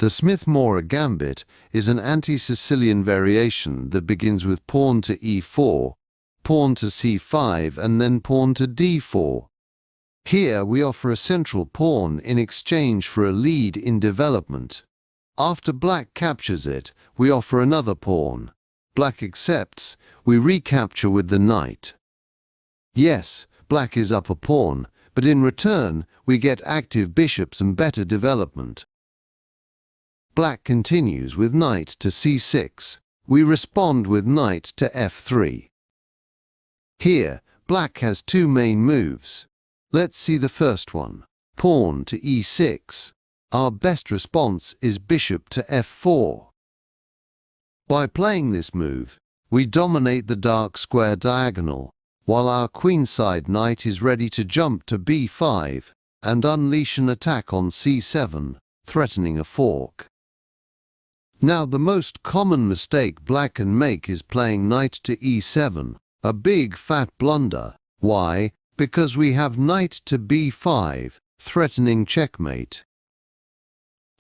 The Smith-Morra Gambit is an anti-Sicilian variation that begins with pawn to e4, pawn to c5 and then pawn to d4. Here we offer a central pawn in exchange for a lead in development. After black captures it, we offer another pawn. Black accepts, we recapture with the knight. Yes, black is up a pawn, but in return we get active bishops and better development. Black continues with knight to c6. We respond with knight to f3. Here, black has two main moves. Let's see the first one. Pawn to e6. Our best response is bishop to f4. By playing this move, we dominate the dark square diagonal, while our queenside knight is ready to jump to b5 and unleash an attack on c7, threatening a fork. Now the most common mistake black can make is playing knight to e7, a big fat blunder. Why? Because we have knight to b5, threatening checkmate.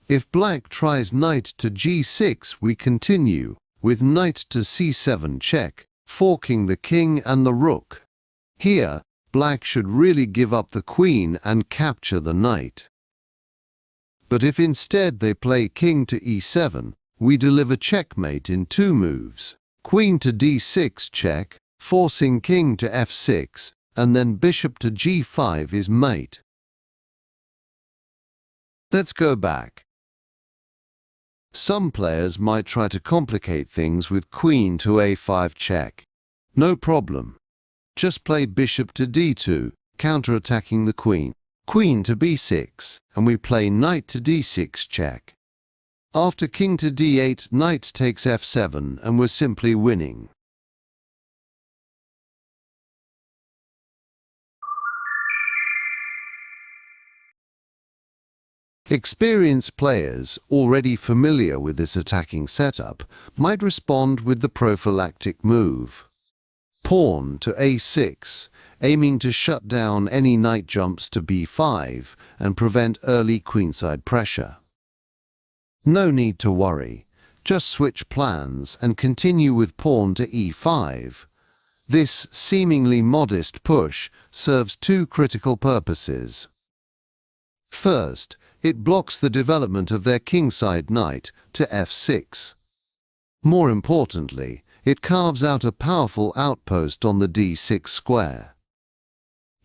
If black tries knight to g6, we continue with knight to c7 check, forking the king and the rook. Here, black should really give up the queen and capture the knight. But if instead they play king to e7, we deliver checkmate in two moves. Queen to d6 check, forcing king to f6, and then bishop to g5 is mate. Let's go back. Some players might try to complicate things with queen to a5 check. No problem. Just play bishop to d2, counterattacking the queen. Queen to b6, and we play knight to d6 check. After king to d8, knight takes f7, and we're simply winning. Experienced players, already familiar with this attacking setup, might respond with the prophylactic move. Pawn to a6, aiming to shut down any knight jumps to b5 and prevent early queenside pressure. No need to worry, just switch plans and continue with pawn to e5. This seemingly modest push serves two critical purposes. First, it blocks the development of their kingside knight to f6. More importantly, it carves out a powerful outpost on the d6 square.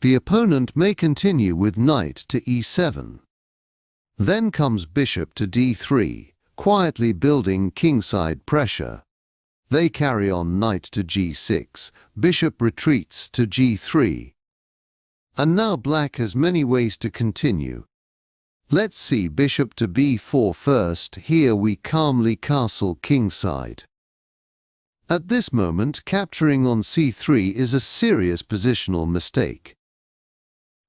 The opponent may continue with knight to e7. Then comes bishop to d3, quietly building kingside pressure. They carry on knight to g6, bishop retreats to g3. And now black has many ways to continue. Let's see bishop to b4 first. Here we calmly castle kingside. At this moment, capturing on c3 is a serious positional mistake.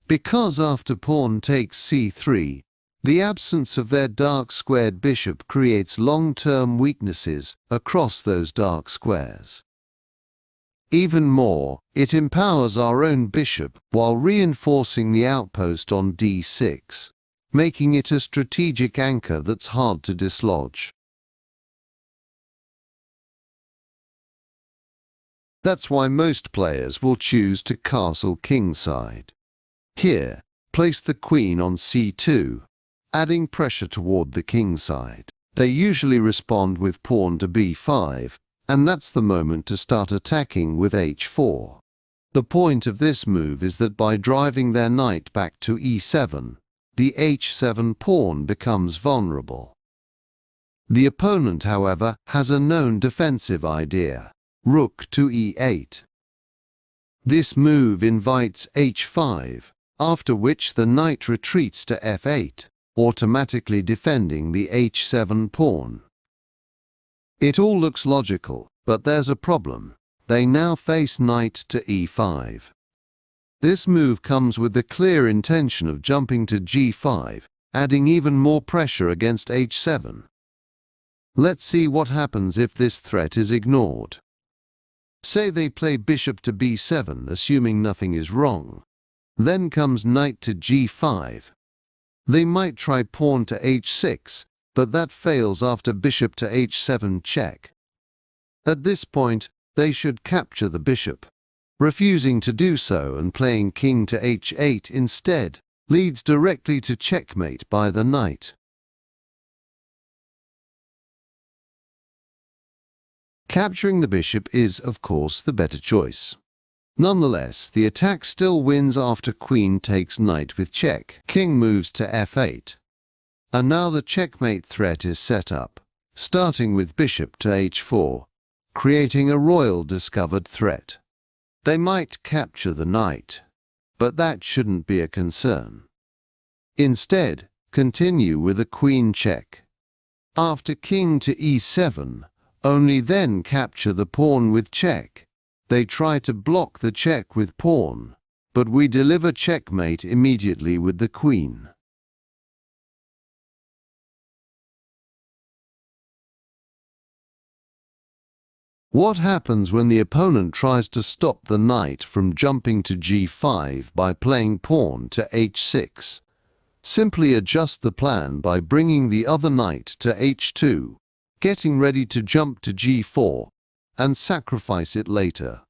Because after pawn takes c3, the absence of their dark squared bishop creates long-term weaknesses across those dark squares. Even more, it empowers our own bishop while reinforcing the outpost on d6, making it a strategic anchor that's hard to dislodge. That's why most players will choose to castle kingside. Here, place the queen on c2, adding pressure toward the kingside. They usually respond with pawn to b5, and that's the moment to start attacking with h4. The point of this move is that by driving their knight back to e7, the h7 pawn becomes vulnerable. The opponent, however, has a known defensive idea: rook to e8. This move invites h5, after which the knight retreats to f8, automatically defending the h7 pawn. It all looks logical, but there's a problem. They now face knight to e5. This move comes with the clear intention of jumping to g5, adding even more pressure against h7. Let's see what happens if this threat is ignored. Say they play bishop to b7, assuming nothing is wrong. Then comes knight to g5. They might try pawn to h6, but that fails after bishop to h7 check. At this point, they should capture the bishop. Refusing to do so and playing king to h8 instead leads directly to checkmate by the knight. Capturing the bishop is, of course, the better choice. Nonetheless, the attack still wins after queen takes knight with check. King moves to f8. And now the checkmate threat is set up, starting with bishop to h4, creating a royal discovered threat. They might capture the knight, but that shouldn't be a concern. Instead, continue with a queen check. After king to e7, only then capture the pawn with check. They try to block the check with pawn, but we deliver checkmate immediately with the queen. What happens when the opponent tries to stop the knight from jumping to g5 by playing pawn to h6? Simply adjust the plan by bringing the other knight to h2, getting ready to jump to g4, and sacrifice it later.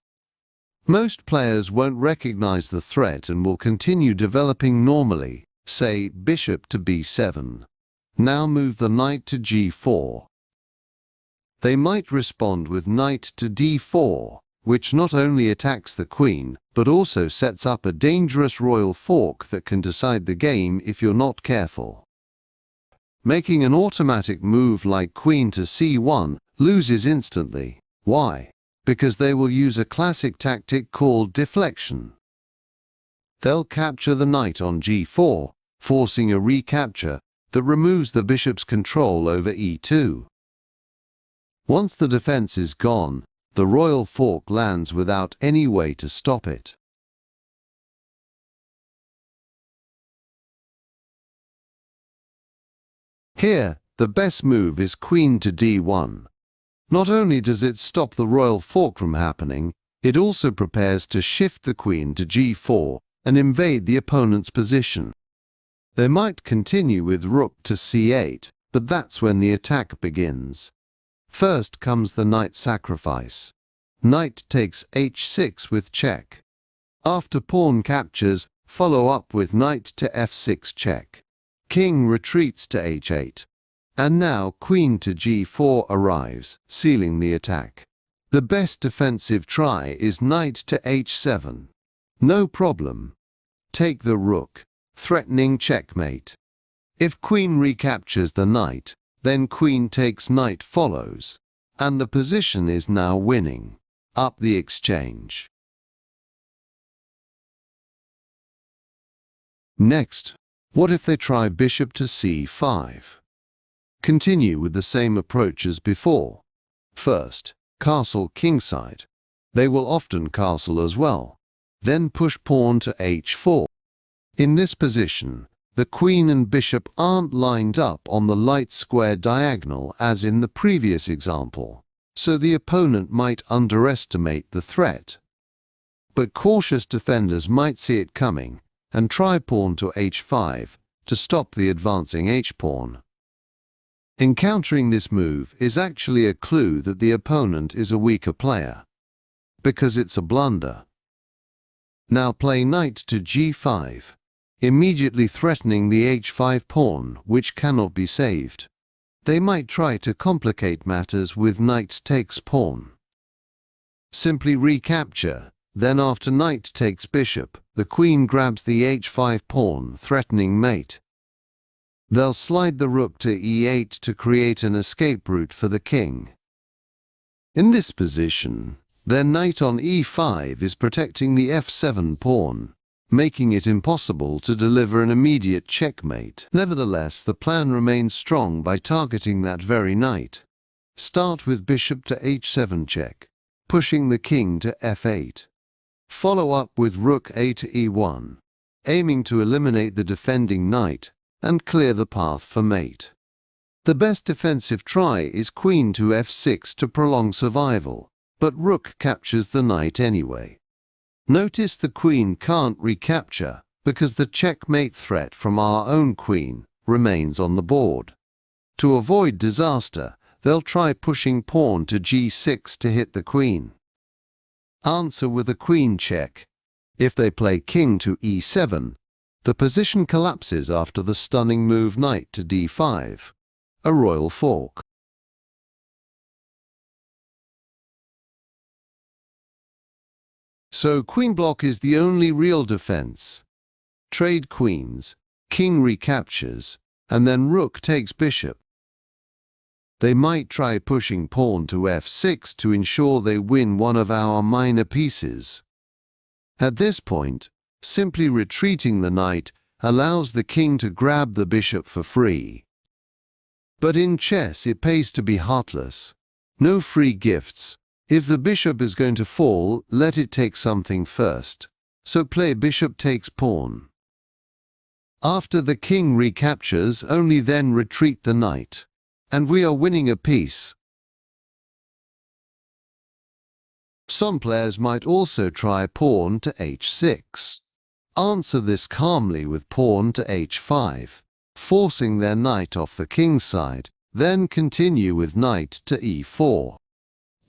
Most players won't recognize the threat and will continue developing normally, say bishop to b7. Now move the knight to g4. They might respond with knight to d4, which not only attacks the queen, but also sets up a dangerous royal fork that can decide the game if you're not careful. Making an automatic move like queen to c1 loses instantly. Why? Because they will use a classic tactic called deflection. They'll capture the knight on g4, forcing a recapture that removes the bishop's control over e2. Once the defense is gone, the royal fork lands without any way to stop it. Here, the best move is queen to d1. Not only does it stop the royal fork from happening, it also prepares to shift the queen to g4 and invade the opponent's position. They might continue with rook to c8, but that's when the attack begins. First comes the knight sacrifice. Knight takes h6 with check. After pawn captures, follow up with knight to f6 check. King retreats to h8. And now queen to g4 arrives, sealing the attack. The best defensive try is knight to h7. No problem. Take the rook, threatening checkmate. If queen recaptures the knight, then queen takes knight follows, and the position is now winning. Up the exchange. Next, what if they try bishop to c5? Continue with the same approach as before. First, castle kingside. They will often castle as well. Then push pawn to h4. In this position, the queen and bishop aren't lined up on the light square diagonal as in the previous example, so the opponent might underestimate the threat. But cautious defenders might see it coming and try pawn to h5 to stop the advancing h-pawn. Encountering this move is actually a clue that the opponent is a weaker player, because it's a blunder. Now play knight to g5. Immediately threatening the h5 pawn, which cannot be saved. They might try to complicate matters with knight takes pawn. Simply recapture, then after knight takes bishop, the queen grabs the h5 pawn, threatening mate. They'll slide the rook to e8 to create an escape route for the king. In this position, their knight on e5 is protecting the f7 pawn, making it impossible to deliver an immediate checkmate. Nevertheless, the plan remains strong by targeting that very knight. Start with bishop to h7 check, pushing the king to f8. Follow up with rook a to e1, aiming to eliminate the defending knight and clear the path for mate. The best defensive try is queen to f6 to prolong survival, but rook captures the knight anyway. Notice the queen can't recapture because the checkmate threat from our own queen remains on the board. To avoid disaster, they'll try pushing pawn to g6 to hit the queen. Answer with a queen check. If they play king to e7, the position collapses after the stunning move knight to d5, a royal fork. So queen block is the only real defense. Trade queens, king recaptures, and then rook takes bishop. They might try pushing pawn to f6 to ensure they win one of our minor pieces. At this point, simply retreating the knight allows the king to grab the bishop for free. But in chess it pays to be heartless. No free gifts. If the bishop is going to fall, let it take something first. So play bishop takes pawn. After the king recaptures, only then retreat the knight. And we are winning a piece. Some players might also try pawn to h6. Answer this calmly with pawn to h5, forcing their knight off the king's side, then continue with knight to e4.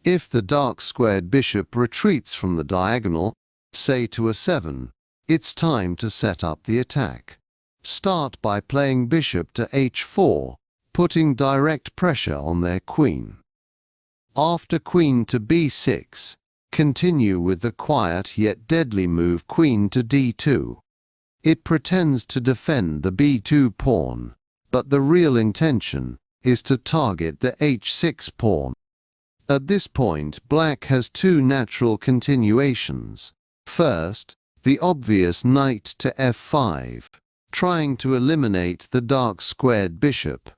If the dark squared bishop retreats from the diagonal, say to a7, it's time to set up the attack. Start by playing bishop to h4, putting direct pressure on their queen. After queen to b6, continue with the quiet yet deadly move queen to d2. It pretends to defend the b2 pawn, but the real intention is to target the h6 pawn. At this point, black has two natural continuations. First, the obvious knight to f5, trying to eliminate the dark squared bishop.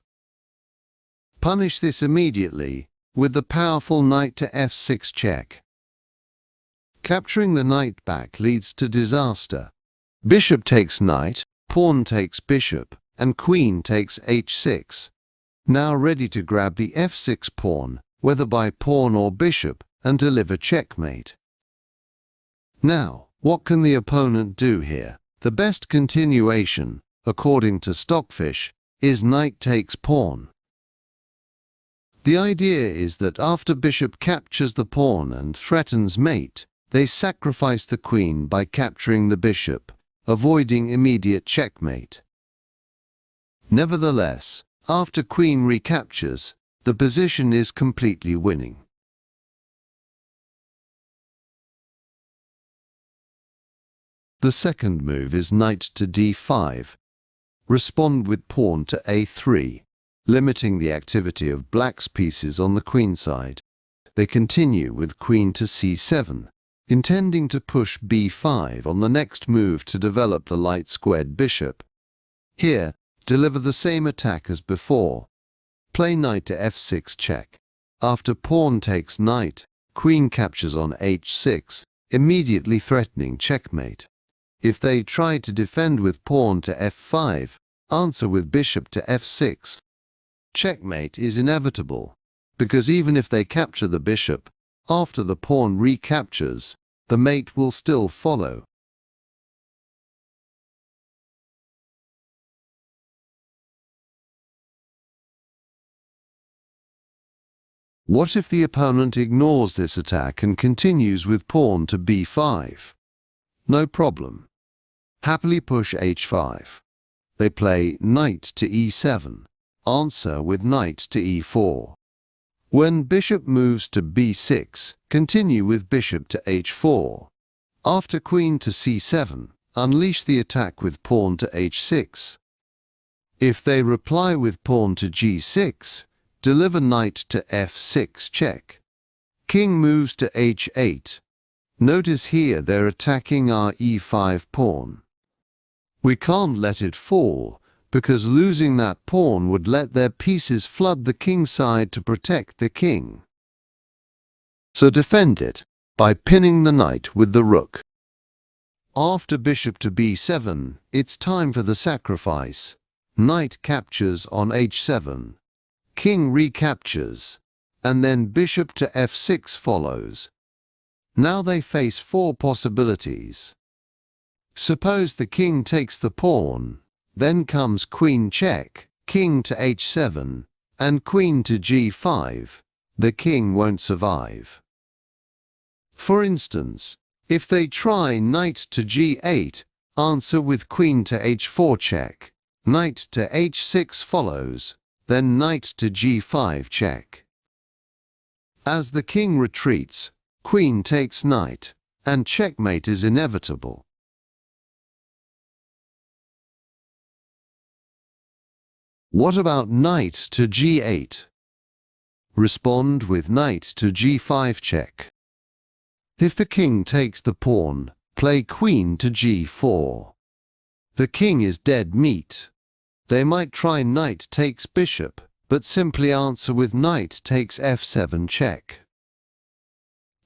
Punish this immediately with the powerful knight to f6 check. Capturing the knight back leads to disaster. Bishop takes knight, pawn takes bishop, and queen takes h6. Now ready to grab the f6 pawn, whether by pawn or bishop, and deliver checkmate. Now, what can the opponent do here? The best continuation, according to Stockfish, is knight takes pawn. The idea is that after bishop captures the pawn and threatens mate, they sacrifice the queen by capturing the bishop, avoiding immediate checkmate. Nevertheless, after queen recaptures, the position is completely winning. The second move is knight to d5. Respond with pawn to a3, limiting the activity of black's pieces on the queen side. They continue with queen to c7, intending to push b5 on the next move to develop the light squared bishop. Here, deliver the same attack as before. Play knight to f6 check. After pawn takes knight, queen captures on h6, immediately threatening checkmate. If they try to defend with pawn to f5, answer with bishop to f6. Checkmate is inevitable, because even if they capture the bishop, after the pawn recaptures, the mate will still follow. What if the opponent ignores this attack and continues with pawn to b5? No problem. Happily push h5. They play knight to e7. Answer with knight to e4. When bishop moves to b6, continue with bishop to h4. After queen to c7, unleash the attack with pawn to h6. If they reply with pawn to g6, deliver knight to f6 check. King moves to h8. Notice here they're attacking our e5 pawn. We can't let it fall, because losing that pawn would let their pieces flood the king side to protect the king. So defend it by pinning the knight with the rook. After bishop to b7, it's time for the sacrifice. Knight captures on h7. King recaptures, and then bishop to f6 follows. Now they face four possibilities. Suppose the king takes the pawn, then comes queen check, king to h7, and queen to g5, the king won't survive. For instance, if they try knight to g8, answer with queen to h4 check, knight to h6 follows, then knight to g5 check. As the king retreats, queen takes knight, and checkmate is inevitable. What about knight to g8? Respond with knight to g5 check. If the king takes the pawn, play queen to g4. The king is dead meat. They might try knight takes bishop, but simply answer with knight takes f7 check.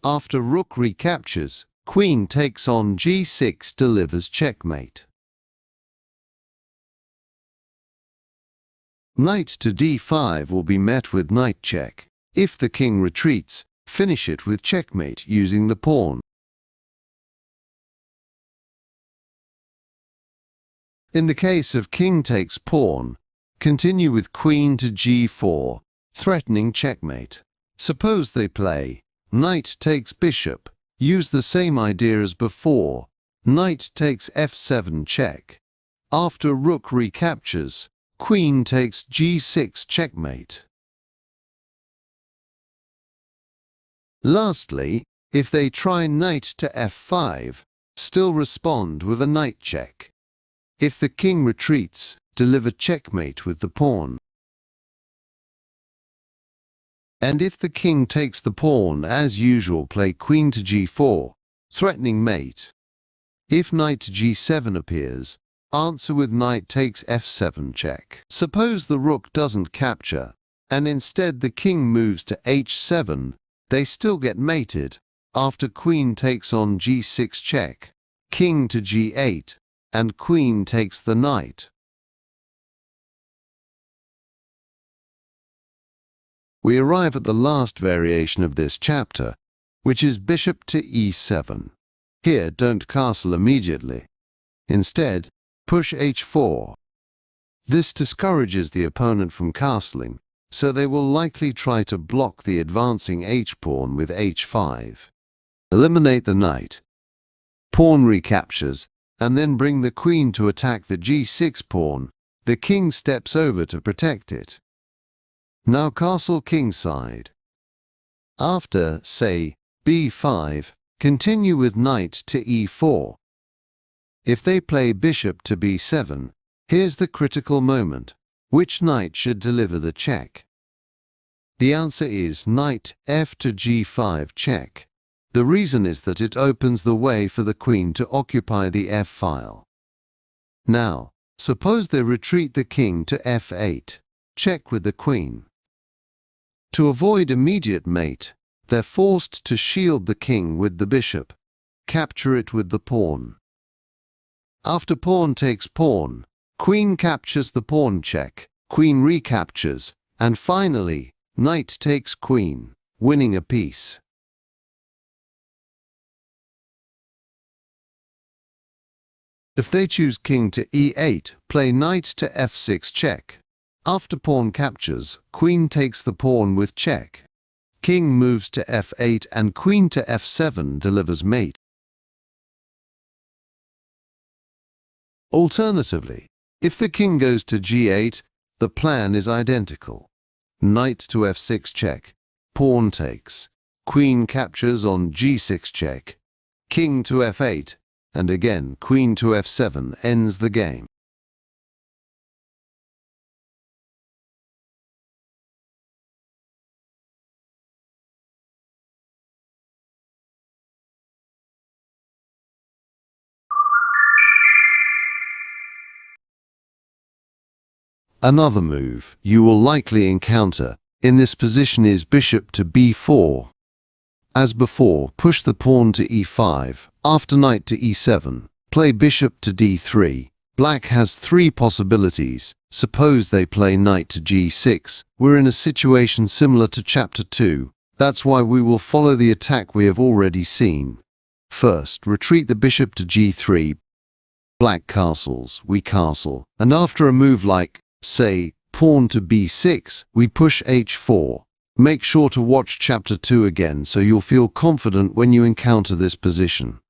After rook recaptures, queen takes on g6 delivers checkmate. Knight to d5 will be met with knight check. If the king retreats, finish it with checkmate using the pawn. In the case of king takes pawn, continue with queen to g4, threatening checkmate. Suppose they play knight takes bishop, use the same idea as before, knight takes f7 check. After rook recaptures, queen takes g6 checkmate. Lastly, if they try knight to f5, still respond with a knight check. If the king retreats, deliver checkmate with the pawn. And if the king takes the pawn, as usual, play queen to g4, threatening mate. If knight to g7 appears, answer with knight takes f7 check. Suppose the rook doesn't capture, and instead the king moves to h7, they still get mated. After queen takes on g6 check, king to g8, and queen takes the knight. We arrive at the last variation of this chapter, which is bishop to e7. Here, don't castle immediately. Instead, push h4. This discourages the opponent from castling, so they will likely try to block the advancing h-pawn with h5. Eliminate the knight. Pawn recaptures, and then bring the queen to attack the g6 pawn. The king steps over to protect it. Now castle kingside. After, say, b5, continue with knight to e4. If they play bishop to b7, here's the critical moment. Which knight should deliver the check? The answer is knight f to g5 check. The reason is that it opens the way for the queen to occupy the f-file. Now, suppose they retreat the king to f8. Check with the queen. To avoid immediate mate, they're forced to shield the king with the bishop. Capture it with the pawn. After pawn takes pawn, queen captures the pawn check, queen recaptures, and finally, knight takes queen, winning a piece. If they choose king to e8, play knight to f6 check. After pawn captures, queen takes the pawn with check. King moves to f8 and queen to f7 delivers mate. Alternatively, if the king goes to g8, the plan is identical. Knight to f6 check, pawn takes, queen captures on g6 check, king to f8, and again queen to f7 ends the game. Another move you will likely encounter in this position is bishop to b4. As before, push the pawn to e5. After knight to e7, play bishop to d3. Black has three possibilities. Suppose they play knight to g6. We're in a situation similar to chapter 2. That's why we will follow the attack we have already seen. First, retreat the bishop to g3. Black castles, we castle, and after a move like, say, pawn to b6, we push h4. Make sure to watch chapter 2 again so you'll feel confident when you encounter this position.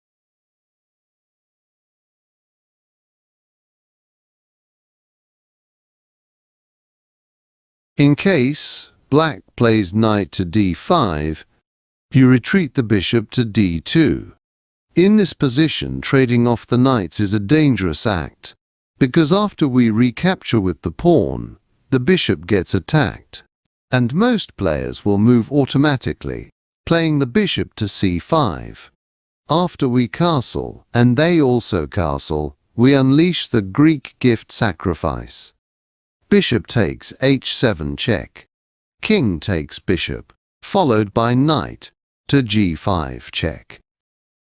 In case black plays knight to d5, you retreat the bishop to d2. In this position, trading off the knights is a dangerous act, because after we recapture with the pawn, the bishop gets attacked, and most players will move automatically, playing the bishop to c5. After we castle, and they also castle, we unleash the Greek gift sacrifice. Bishop takes h7 check. King takes bishop, followed by knight to g5 check.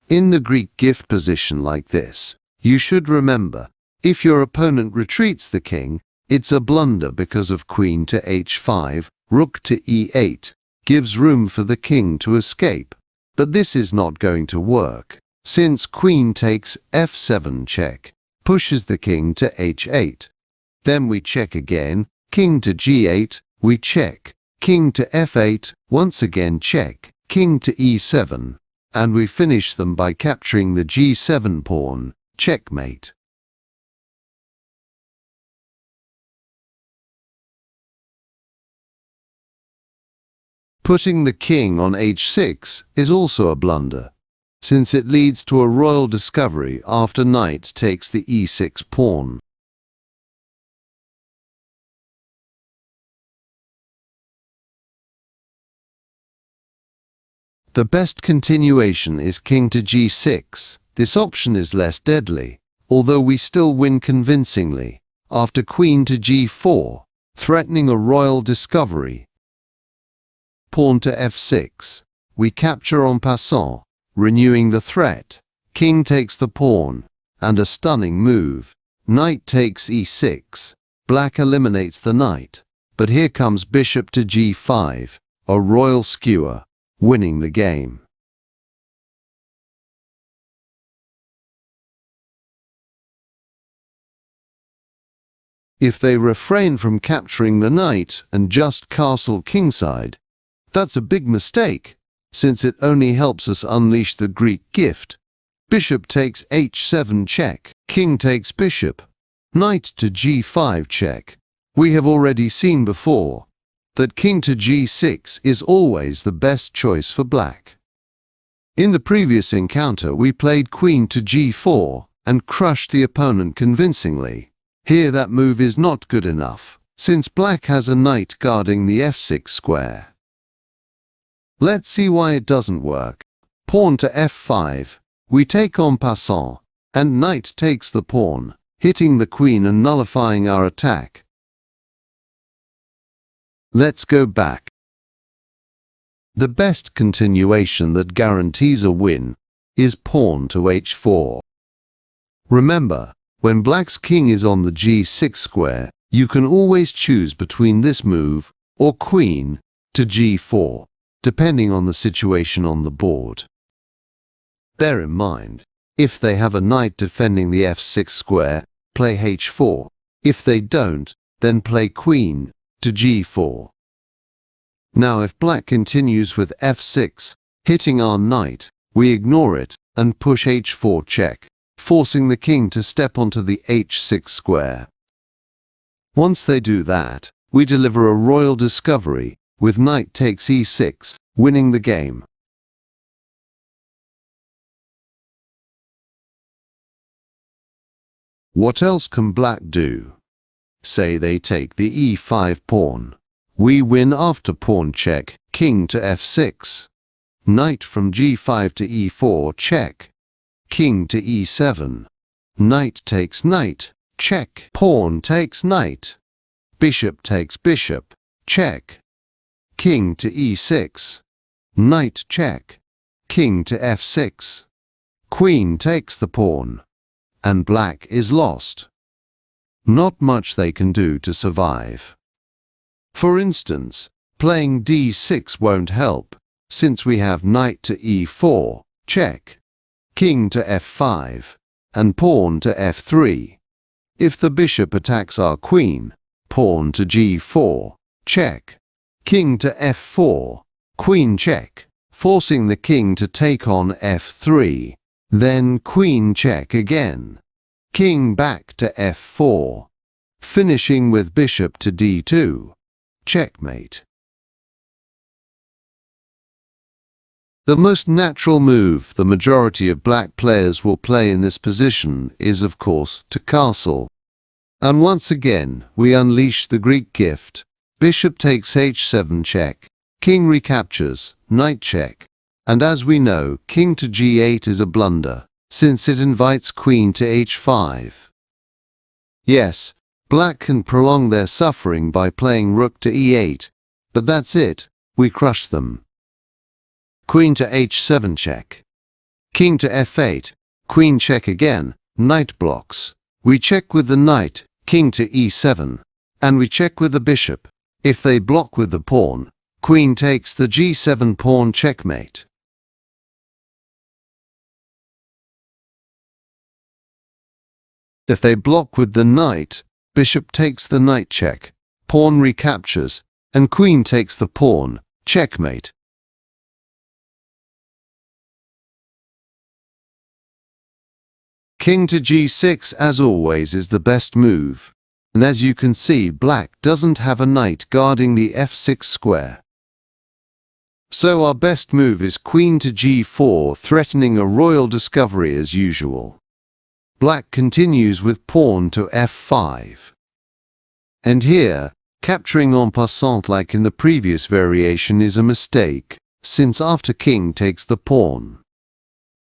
In the Greek gift position like this, you should remember, if your opponent retreats the king, it's a blunder because of queen to h5, rook to e8, gives room for the king to escape. But this is not going to work, since queen takes f7 check, pushes the king to h8. Then we check again, king to g8, we check, king to f8, once again check, king to e7, and we finish them by capturing the g7 pawn, checkmate. Putting the king on h6 is also a blunder, since it leads to a royal discovery after knight takes the e6 pawn. The best continuation is king to g6. This option is less deadly, although we still win convincingly, after queen to g4, threatening a royal discovery. Pawn to f6. We capture en passant, renewing the threat. King takes the pawn, and a stunning move. Knight takes e6. Black eliminates the knight, but here comes bishop to g5, a royal skewer, winning the game. If they refrain from capturing the knight and just castle kingside, that's a big mistake, since it only helps us unleash the Greek gift. Bishop takes h7 check, king takes bishop, knight to g5 check. We have already seen before that king to g6 is always the best choice for black. In the previous encounter, we played queen to g4 and crushed the opponent convincingly. Here that move is not good enough, since black has a knight guarding the f6 square. Let's see why it doesn't work. Pawn to f5. We take en passant, and knight takes the pawn, hitting the queen and nullifying our attack. Let's go back. The best continuation that guarantees a win is pawn to h4. Remember, when black's king is on the g6 square, you can always choose between this move or queen to g4, depending on the situation on the board. Bear in mind, if they have a knight defending the f6 square, play h4. If they don't, then play queen to g4. Now if black continues with f6, hitting our knight, we ignore it and push h4 check, forcing the king to step onto the h6 square. Once they do that, we deliver a royal discovery, with knight takes e6, winning the game. What else can black do? Say they take the e5 pawn. We win after pawn check, king to f6. Knight from g5 to e4 check. King to e7. Knight takes knight, check. Pawn takes knight. Bishop takes bishop, check. King to e6. Knight check. King to f6. Queen takes the pawn, and black is lost. Not much they can do to survive. For instance, playing d6 won't help, since we have knight to e4, check, king to f5, and pawn to f3. If the bishop attacks our queen, pawn to g4, check. King to f4, queen check, forcing the king to take on f3. Then queen check again. King back to f4, finishing with bishop to d2. Checkmate. The most natural move the majority of black players will play in this position is, of course, to castle. And once again, we unleash the Greek gift. Bishop takes h7 check, king recaptures, knight check. And as we know, king to g8 is a blunder, since it invites queen to h5. Yes, black can prolong their suffering by playing rook to e8, but that's it, we crush them. Queen to h7 check. King to f8, queen check again, knight blocks. We check with the knight, king to e7, and we check with the bishop. If they block with the pawn, queen takes the g7 pawn checkmate. If they block with the knight, bishop takes the knight check, pawn recaptures, and queen takes the pawn, checkmate. King to g6, as always, is the best move, and as you can see, black doesn't have a knight guarding the f6 square. So our best move is queen to g4, threatening a royal discovery as usual. Black continues with pawn to f5. And here, capturing en passant like in the previous variation is a mistake, since after king takes the pawn.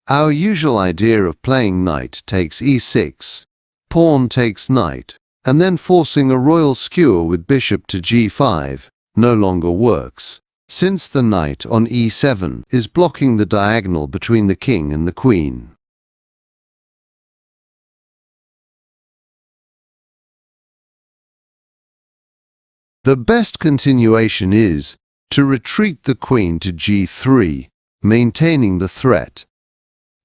Our usual idea of playing knight takes e6, pawn takes knight, and then forcing a royal skewer with bishop to g5 no longer works, since the knight on e7 is blocking the diagonal between the king and the queen. The best continuation is to retreat the queen to g3, maintaining the threat.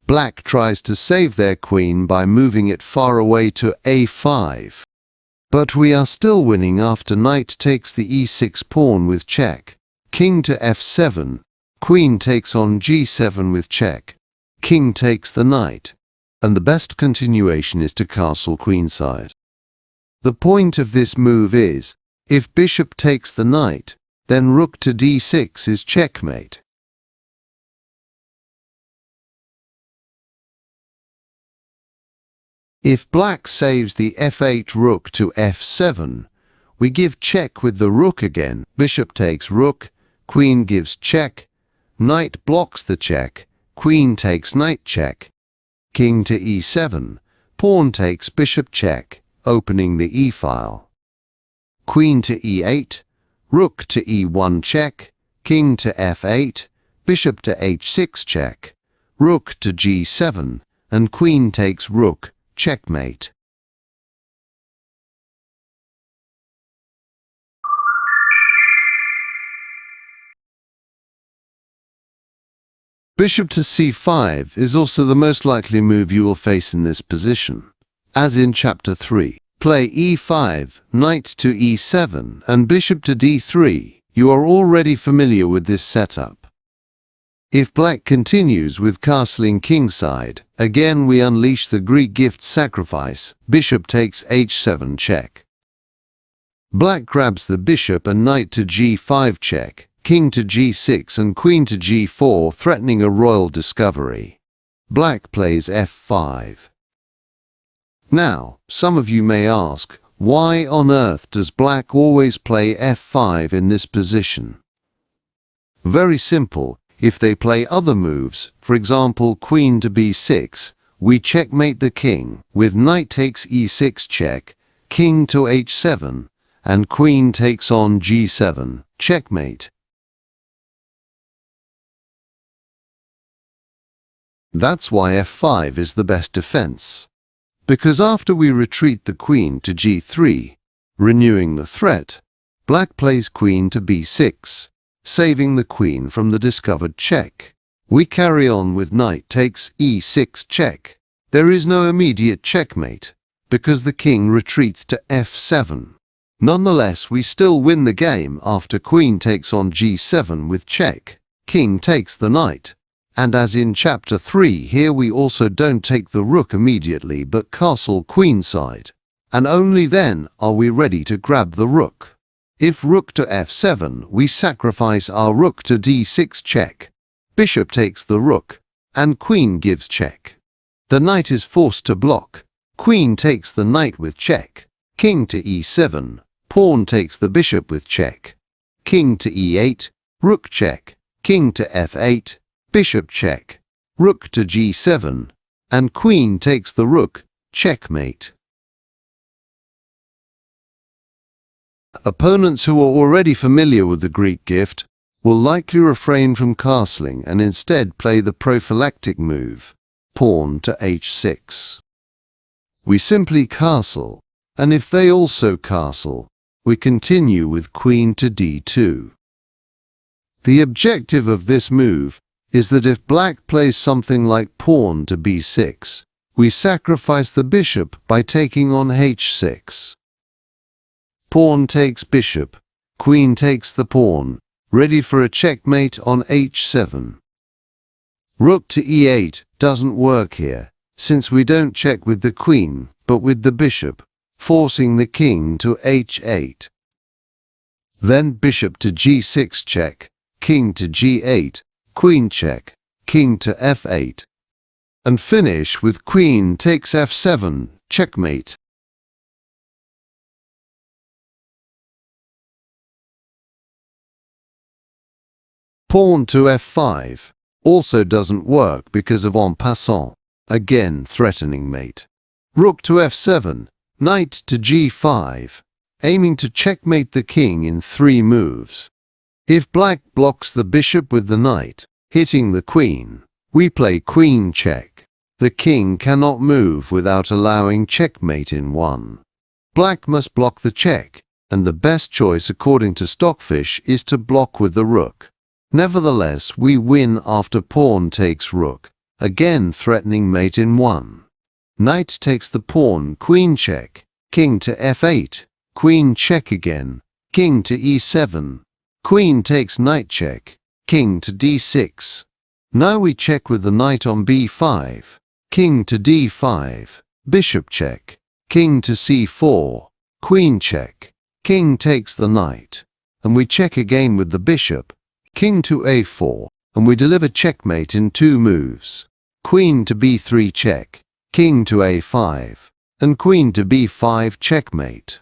Black tries to save their queen by moving it far away to a5. But we are still winning after knight takes the e6 pawn with check, king to f7, queen takes on g7 with check, king takes the knight, and the best continuation is to castle queenside. The point of this move is, if bishop takes the knight, then rook to d6 is checkmate. If black saves the f8 rook to f7, we give check with the rook again. Bishop takes rook, queen gives check, knight blocks the check, queen takes knight check, king to e7, pawn takes bishop check, opening the e-file. Queen to e8, rook to e1 check, king to f8, bishop to h6 check, rook to g7, and queen takes rook, checkmate. Bishop to c5 is also the most likely move you will face in this position. As in Chapter 3, play e5, knight to e7, and bishop to d3. You are already familiar with this setup. If black continues with castling kingside, again we unleash the Greek gift sacrifice. Bishop takes h7 check. Black grabs the bishop and knight to g5 check, king to g6 and queen to g4, threatening a royal discovery. Black plays f5. Now, some of you may ask, why on earth does black always play f5 in this position? Very simple. If they play other moves, for example queen to b6, we checkmate the king with knight takes e6 check, king to h7, and queen takes on g7, checkmate. That's why f5 is the best defense. Because after we retreat the queen to g3, renewing the threat, black plays queen to b6. Saving the queen from the discovered check. We carry on with knight takes e6 check. There is no immediate checkmate, because the king retreats to f7. Nonetheless, we still win the game after queen takes on g7 with check, king takes the knight. And as in chapter 3, here we also don't take the rook immediately but castle queenside. And only then are we ready to grab the rook. If rook to f7, we sacrifice our rook to d6 check. Bishop takes the rook, and queen gives check. The knight is forced to block. Queen takes the knight with check. King to e7. Pawn takes the bishop with check. King to e8. Rook check. King to f8. Bishop check. Rook to g7. And queen takes the rook. Checkmate. Opponents who are already familiar with the Greek gift will likely refrain from castling and instead play the prophylactic move, pawn to h6. We simply castle, and if they also castle, we continue with queen to d2. The objective of this move is that if black plays something like pawn to b6, we sacrifice the bishop by taking on h6. Pawn takes bishop, queen takes the pawn, ready for a checkmate on h7. Rook to e8 doesn't work here, since we don't check with the queen, but with the bishop, forcing the king to h8. Then bishop to g6 check, king to g8, queen check, king to f8. And finish with queen takes f7, checkmate. Pawn to f5 also doesn't work because of en passant, again threatening mate. Rook to f7, knight to g5, aiming to checkmate the king in 3 moves. If black blocks the bishop with the knight, hitting the queen, we play queen check. The king cannot move without allowing checkmate in 1. Black must block the check, and the best choice according to Stockfish is to block with the rook. Nevertheless, we win after pawn takes rook, again threatening mate in 1. Knight takes the pawn, queen check, king to f8, queen check again, king to e7, queen takes knight check, king to d6. Now we check with the knight on b5, king to d5, bishop check, king to c4, queen check, king takes the knight, and we check again with the bishop, king to a4, and we deliver checkmate in 2 moves. Queen to b3 check, king to a5, and queen to b5 checkmate.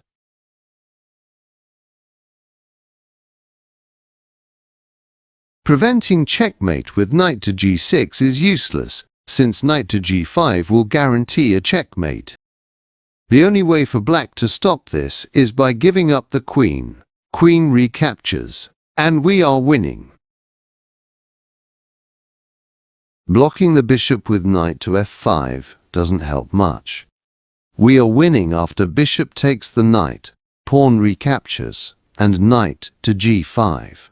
Preventing checkmate with knight to g6 is useless, since knight to g5 will guarantee a checkmate. The only way for black to stop this is by giving up the queen. Queen recaptures, and we are winning. Blocking the bishop with knight to f5 doesn't help much. We are winning after bishop takes the knight, pawn recaptures, and knight to g5.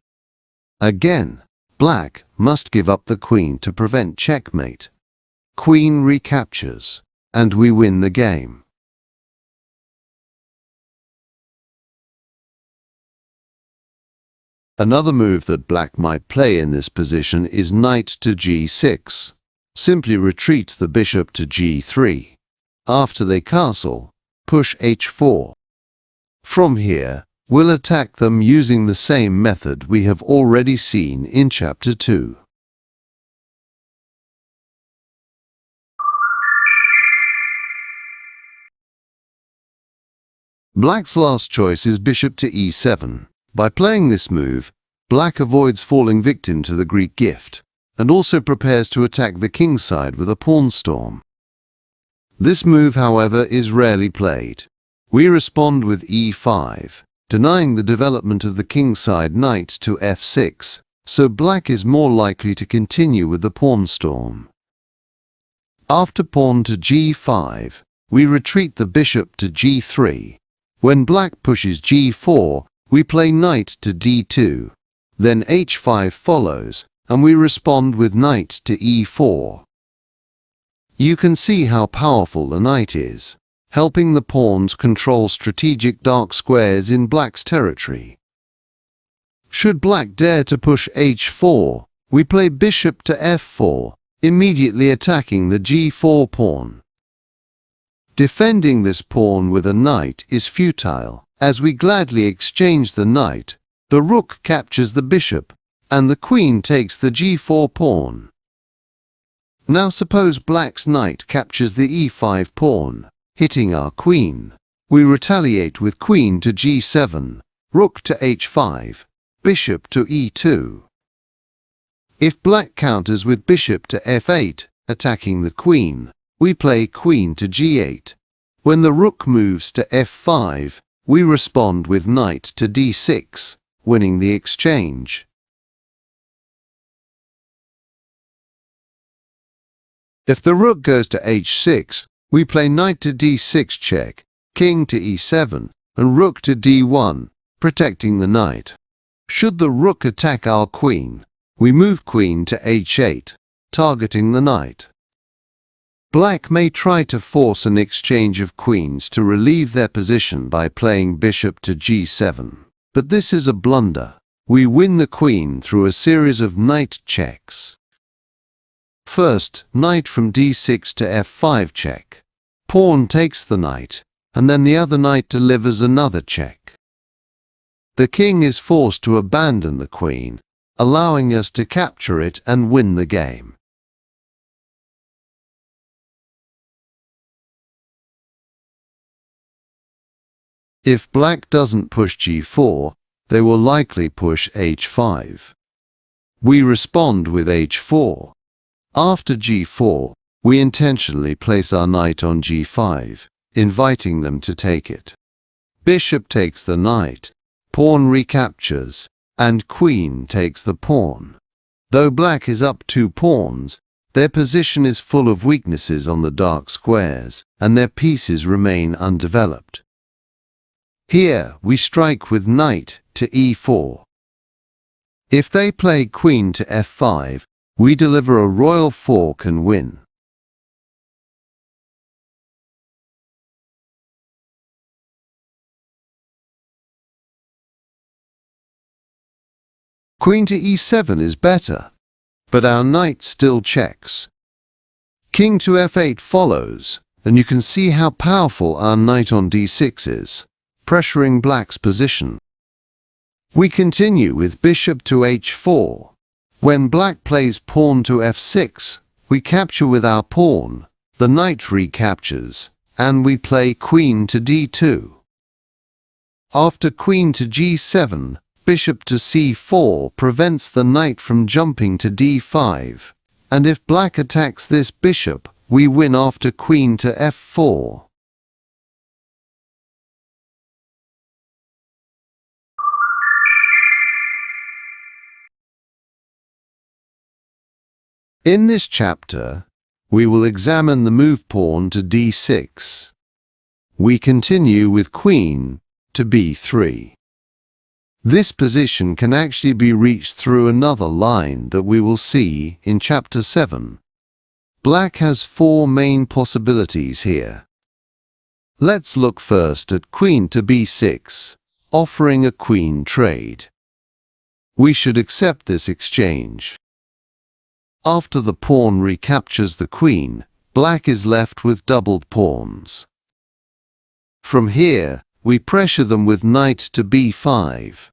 Again, black must give up the queen to prevent checkmate. Queen recaptures, and we win the game. Another move that black might play in this position is knight to g6. Simply retreat the bishop to g3. After they castle, push h4. From here, we'll attack them using the same method we have already seen in chapter 2. Black's last choice is bishop to e7. By playing this move, black avoids falling victim to the Greek gift, and also prepares to attack the king's side with a pawn storm. This move, however, is rarely played. We respond with e5, denying the development of the king's side knight to f6, so black is more likely to continue with the pawn storm. After pawn to g5, we retreat the bishop to g3. When black pushes g4, we play knight to d2, then h5 follows, and we respond with knight to e4. You can see how powerful the knight is. helping the pawns control strategic dark squares in black's territory. Should black dare to push h4, we play bishop to f4, immediately attacking the g4 pawn. Defending this pawn with a knight is futile, as we gladly exchange the knight, the rook captures the bishop, and the queen takes the g4 pawn. Now suppose black's knight captures the e5 pawn, hitting our queen. We retaliate with queen to g7, rook to h5, bishop to e2. If black counters with bishop to f8, attacking the queen, we play queen to g8. When the rook moves to f5, we respond with knight to d6, winning the exchange. If the rook goes to h6, we play knight to d6 check, king to e7, and rook to d1, protecting the knight. Should the rook attack our queen, we move queen to h8, targeting the knight. Black may try to force an exchange of queens to relieve their position by playing bishop to g7, but this is a blunder. We win the queen through a series of knight checks. First, knight from d6 to f5 check. Pawn takes the knight, and then the other knight delivers another check. The king is forced to abandon the queen, allowing us to capture it and win the game. If black doesn't push g4, they will likely push h5. We respond with h4. After g4, we intentionally place our knight on g5, inviting them to take it. Bishop takes the knight, pawn recaptures, and queen takes the pawn. Though black is up 2 pawns, their position is full of weaknesses on the dark squares, and their pieces remain undeveloped. Here we strike with knight to e4. If they play queen to f5, we deliver a royal fork and win. Queen to e7 is better, but our knight still checks. King to f8 follows, and you can see how powerful our knight on d6 is, pressuring black's position. We continue with bishop to h4. When black plays pawn to f6, we capture with our pawn, the knight recaptures, and we play queen to d2. After queen to g7, bishop to c4 prevents the knight from jumping to d5, and if black attacks this bishop, we win after queen to f4. In this chapter, we will examine the move pawn to d6. We continue with queen to b3. This position can actually be reached through another line that we will see in chapter 7. Black has 4 main possibilities here. Let's look first at queen to b6, offering a queen trade. We should accept this exchange. After the pawn recaptures the queen, black is left with doubled pawns. From here, we pressure them with knight to b5.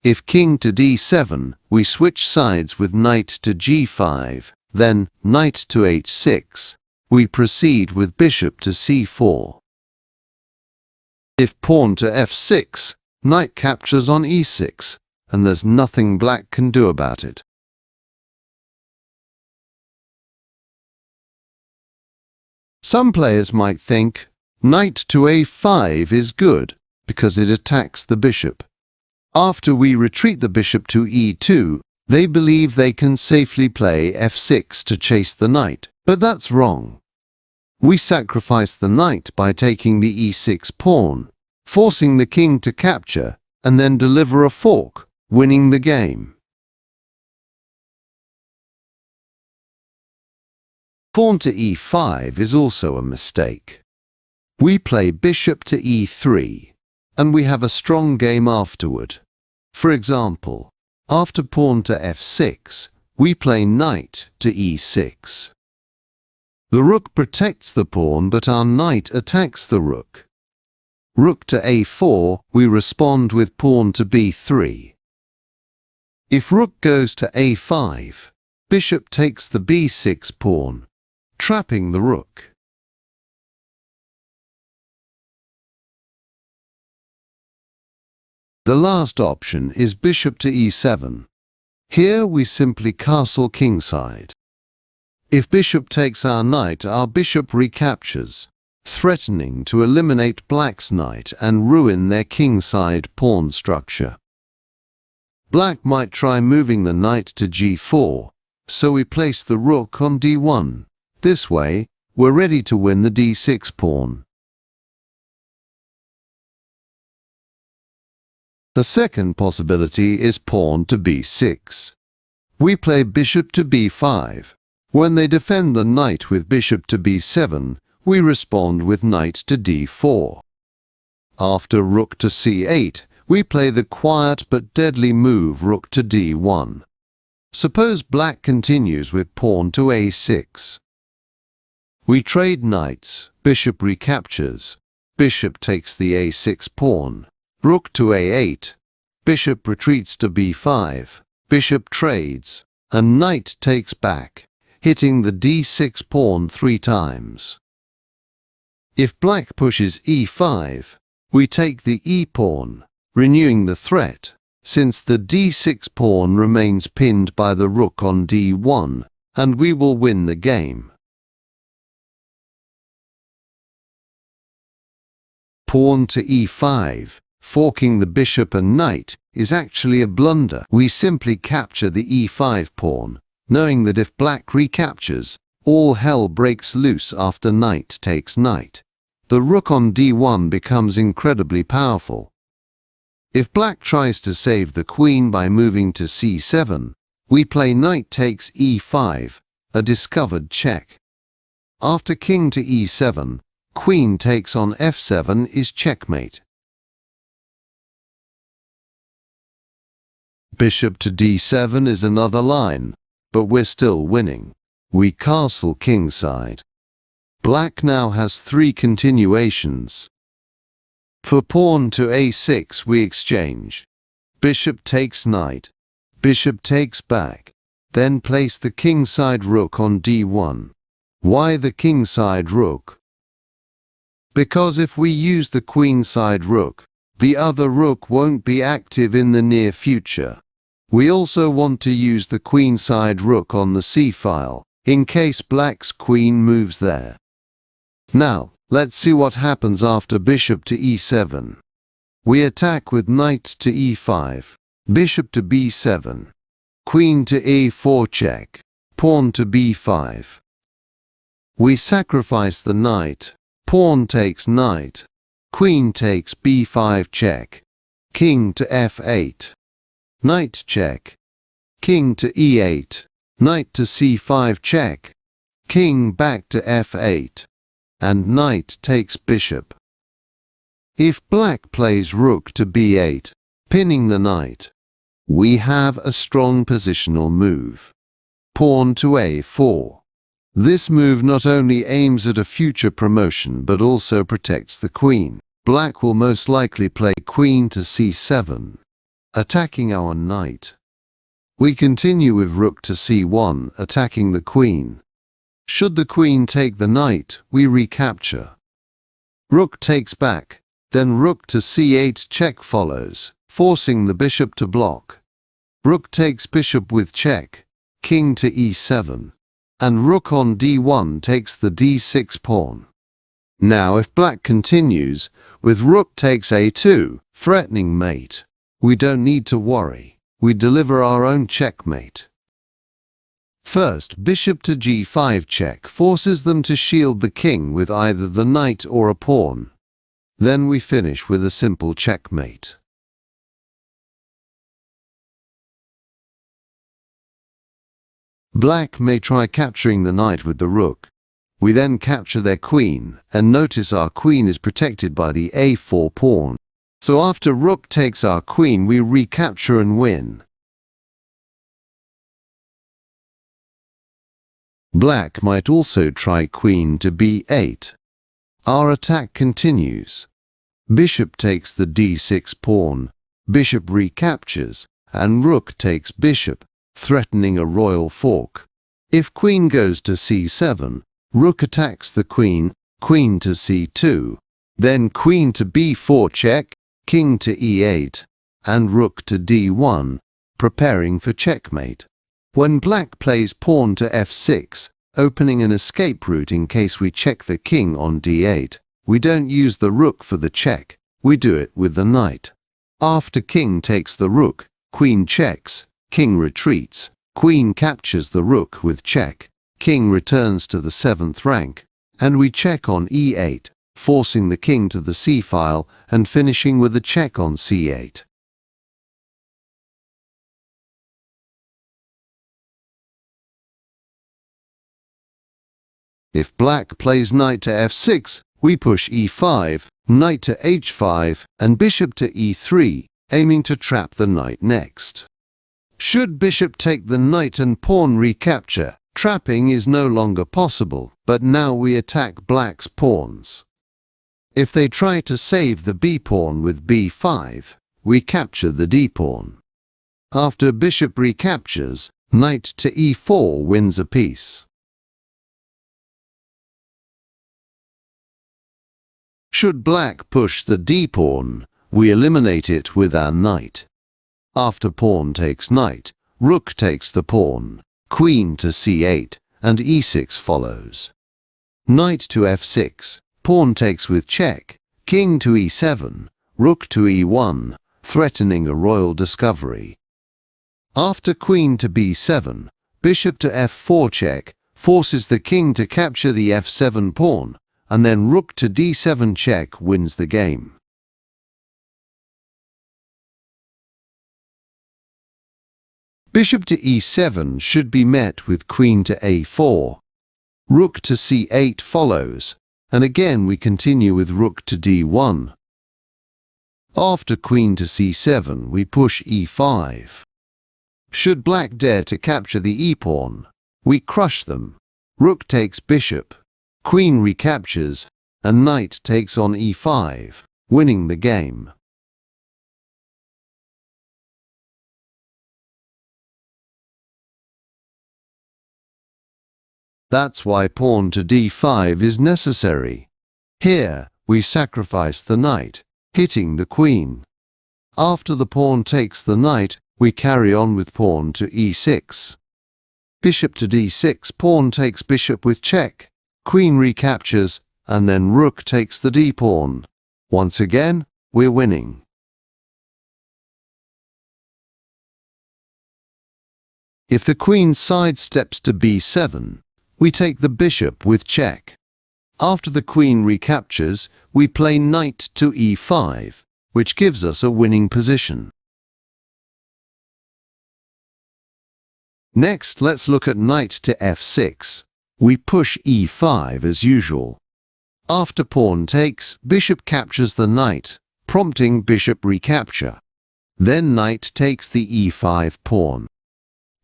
If king to d7, we switch sides with knight to g5, then knight to h6. We proceed with bishop to c4. If pawn to f6, knight captures on e6, and there's nothing black can do about it. Some players might think knight to a5 is good because it attacks the bishop. After we retreat the bishop to e2, they believe they can safely play f6 to chase the knight, but that's wrong. We sacrifice the knight by taking the e6 pawn, forcing the king to capture, and then deliver a fork, winning the game. Pawn to e5 is also a mistake. We play bishop to e3, and we have a strong game afterward. For example, after pawn to f6, we play knight to e6. The rook protects the pawn, but our knight attacks the rook. Rook to a4, we respond with pawn to b3. If rook goes to a5, bishop takes the b6 pawn, trapping the rook. The last option is bishop to e7. Here we simply castle kingside. If bishop takes our knight, our bishop recaptures, threatening to eliminate black's knight and ruin their kingside pawn structure. Black might try moving the knight to g4, so we place the rook on d1. This way, we're ready to win the d6 pawn. The second possibility is pawn to b6. We play bishop to b5. When they defend the knight with bishop to b7, we respond with knight to d4. After rook to c8, we play the quiet but deadly move rook to d1. Suppose black continues with pawn to a6. We trade knights, bishop recaptures, bishop takes the a6 pawn, rook to a8, bishop retreats to b5, bishop trades, and knight takes back, hitting the d6 pawn 3 times. If black pushes e5, we take the e-pawn, renewing the threat, since the d6 pawn remains pinned by the rook on d1, and we will win the game. Pawn to e5, forking the bishop and knight, is actually a blunder. We simply capture the e5 pawn, knowing that if black recaptures, all hell breaks loose after knight takes knight. The rook on d1 becomes incredibly powerful. If black tries to save the queen by moving to c7, we play knight takes e5, a discovered check. After king to e7, queen takes on f7 is checkmate. Bishop to d7 is another line, but we're still winning. We castle kingside. Black now has 3 continuations. For pawn to a6 we exchange. Bishop takes knight. Bishop takes back. Then place the kingside rook on d1. Why the kingside rook? Because if we use the queenside rook, the other rook won't be active in the near future. We also want to use the queenside rook on the c-file, in case black's queen moves there. Now, let's see what happens after bishop to e7. We attack with knight to e5, bishop to b7, queen to a4 check, pawn to b5. We sacrifice the knight, pawn takes knight, queen takes b5 check, king to f8, knight check, king to e8, knight to c5 check, king back to f8, and knight takes bishop. If black plays rook to b8, pinning the knight, we have a strong positional move. Pawn to a4. This move not only aims at a future promotion but also protects the queen. Black will most likely play queen to c7, attacking our knight. We continue with rook to c1, attacking the queen. Should the queen take the knight, we recapture. Rook takes back, then rook to c8 check follows, forcing the bishop to block. Rook takes bishop with check, king to e7, and rook on d1 takes the d6 pawn. Now if black continues, with rook takes a2, threatening mate, we don't need to worry, we deliver our own checkmate. First, bishop to g5 check forces them to shield the king with either the knight or a pawn. Then we finish with a simple checkmate. Black may try capturing the knight with the rook, We then capture their queen, and notice our queen is protected by the a4 pawn. So after rook takes our queen, we recapture and win. Black might also try queen to b8. Our attack continues. Bishop takes the d6 pawn, bishop recaptures, and rook takes bishop, threatening a royal fork. If queen goes to c7, rook attacks the queen, queen to c2, then queen to b4 check, king to e8, and rook to d1, preparing for checkmate. When black plays pawn to f6, opening an escape route in case we check the king on d8, we don't use the rook for the check, we do it with the knight. After king takes the rook, queen checks, king retreats, queen captures the rook with check, king returns to the 7th rank, and we check on e8, forcing the king to the c-file and finishing with a check on c8. If black plays knight to f6, we push e5, knight to h5, and bishop to e3, aiming to trap the knight next. Should bishop take the knight and pawn recapture, trapping is no longer possible, but now we attack black's pawns. If they try to save the b-pawn with b5, we capture the d-pawn. After bishop recaptures, knight to e4 wins a piece. Should black push the d-pawn, we eliminate it with our knight. After pawn takes knight, rook takes the pawn, queen to c8, and e6 follows. Knight to f6, pawn takes with check, king to e7, rook to e1, threatening a royal discovery. After queen to b7, bishop to f4 check, forces the king to capture the f7 pawn, and then rook to d7 check wins the game. Bishop to e7 should be met with queen to a4. Rook to c8 follows, and again we continue with rook to d1. After queen to c7, we push e5. Should black dare to capture the e-pawn, we crush them. Rook takes bishop, queen recaptures, and knight takes on e5, winning the game. That's why pawn to d5 is necessary. Here, we sacrifice the knight, hitting the queen. After the pawn takes the knight, we carry on with pawn to e6. Bishop to d6, pawn takes bishop with check, queen recaptures, and then rook takes the d-pawn. Once again, we're winning. If the queen sidesteps to b7, we take the bishop with check. After the queen recaptures, we play knight to e5, which gives us a winning position. Next, let's look at knight to f6. We push e5 as usual. After pawn takes, bishop captures the knight, prompting bishop recapture. Then knight takes the e5 pawn.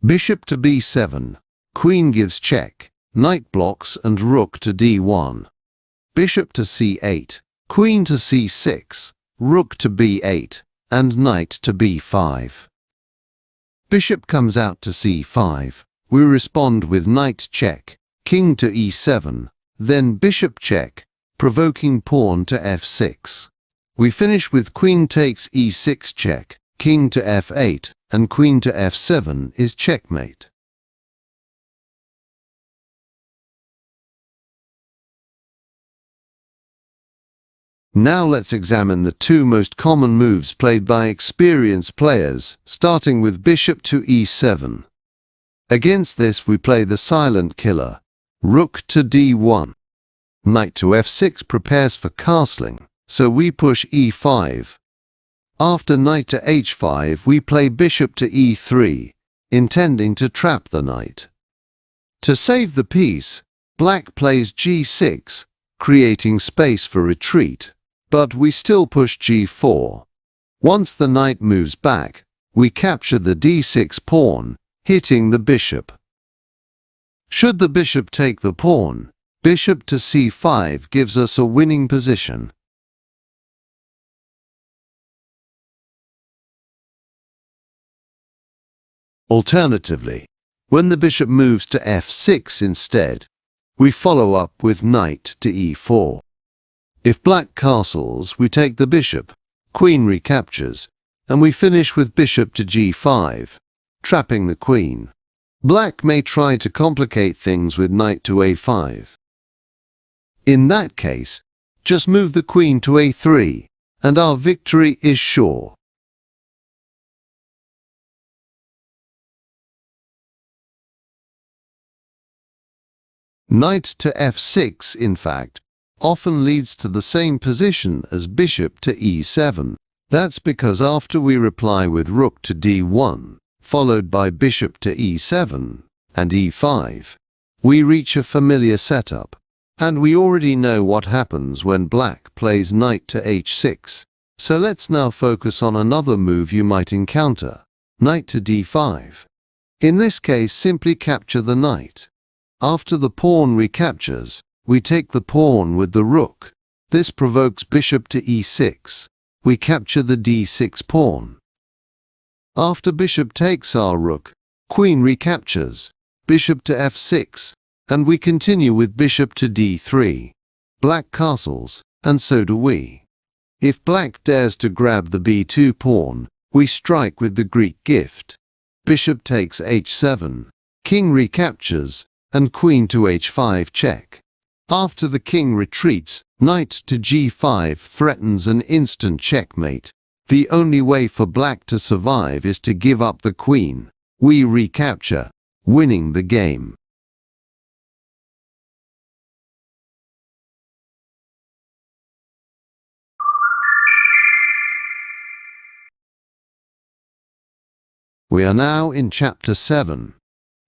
Bishop to b7, queen gives check, knight blocks and rook to d1. Bishop to c8, queen to c6, rook to b8, and knight to b5. Bishop comes out to c5. We respond with knight check, king to e7, then bishop check, provoking pawn to f6. We finish with queen takes e6 check, king to f8, and queen to f7 is checkmate. Now let's examine the two most common moves played by experienced players, starting with bishop to e7. Against this we play the silent killer, rook to d1. Knight to f6 prepares for castling, so we push e5. After knight to h5 we play bishop to e3, intending to trap the knight. To save the piece, Black plays g6, creating space for retreat, but we still push g4. Once the knight moves back, we capture the d6 pawn, hitting the bishop. Should the bishop take the pawn, bishop to c5 gives us a winning position. Alternatively, when the bishop moves to f6 instead, we follow up with knight to e4. If black castles, we take the bishop, queen recaptures, and we finish with bishop to g5, trapping the queen. Black may try to complicate things with knight to a5. In that case, just move the queen to a3, and our victory is sure. Knight to f6, in fact, often leads to the same position as bishop to e7. That's because after we reply with rook to d1, followed by bishop to e7 and e5, we reach a familiar setup. And we already know what happens when black plays knight to h6. So let's now focus on another move you might encounter, knight to d5. In this case, simply capture the knight. After the pawn recaptures, we take the pawn with the rook. This provokes bishop to e6. We capture the d6 pawn. After bishop takes our rook, queen recaptures, bishop to f6, and we continue with bishop to d3. Black castles, and so do we. If black dares to grab the b2 pawn, we strike with the Greek gift. Bishop takes h7, king recaptures, and queen to h5 check. After the king retreats, knight to g5 threatens an instant checkmate. The only way for black to survive is to give up the queen. We recapture, winning the game. We are now in Chapter 7,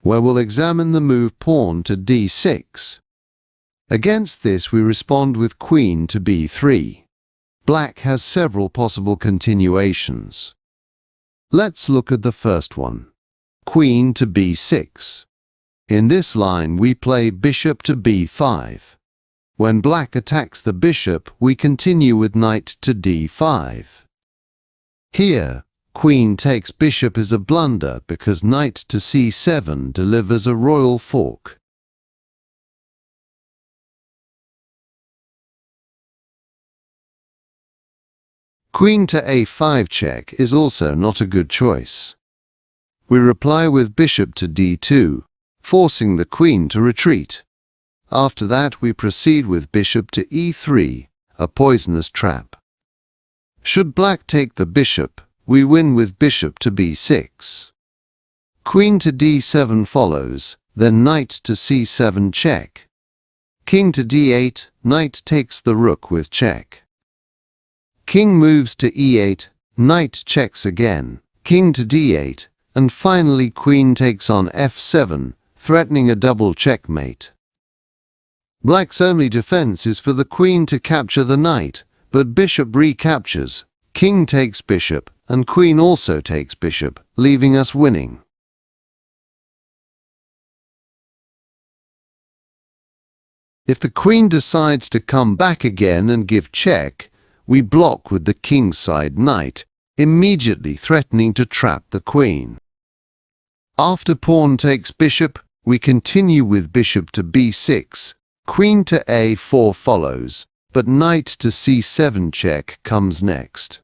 where we'll examine the move pawn to d6. Against this we respond with queen to b3. Black has several possible continuations. Let's look at the first one, queen to b6. In this line we play bishop to b5. When black attacks the bishop, we continue with knight to d5. Here, queen takes bishop is a blunder because knight to c7 delivers a royal fork. Queen to a5 check is also not a good choice. We reply with bishop to d2, forcing the queen to retreat. After that we proceed with bishop to e3, a poisonous trap. Should black take the bishop, we win with bishop to b6. Queen to d7 follows, then knight to c7 check. King to d8, knight takes the rook with check. King moves to e8, knight checks again, king to d8, and finally queen takes on f7, threatening a double checkmate. Black's only defense is for the queen to capture the knight, but bishop recaptures, king takes bishop, and queen also takes bishop, leaving us winning. If the queen decides to come back again and give check, we block with the kingside knight, immediately threatening to trap the queen. After pawn takes bishop, we continue with bishop to b6, queen to a4 follows, but knight to c7 check comes next.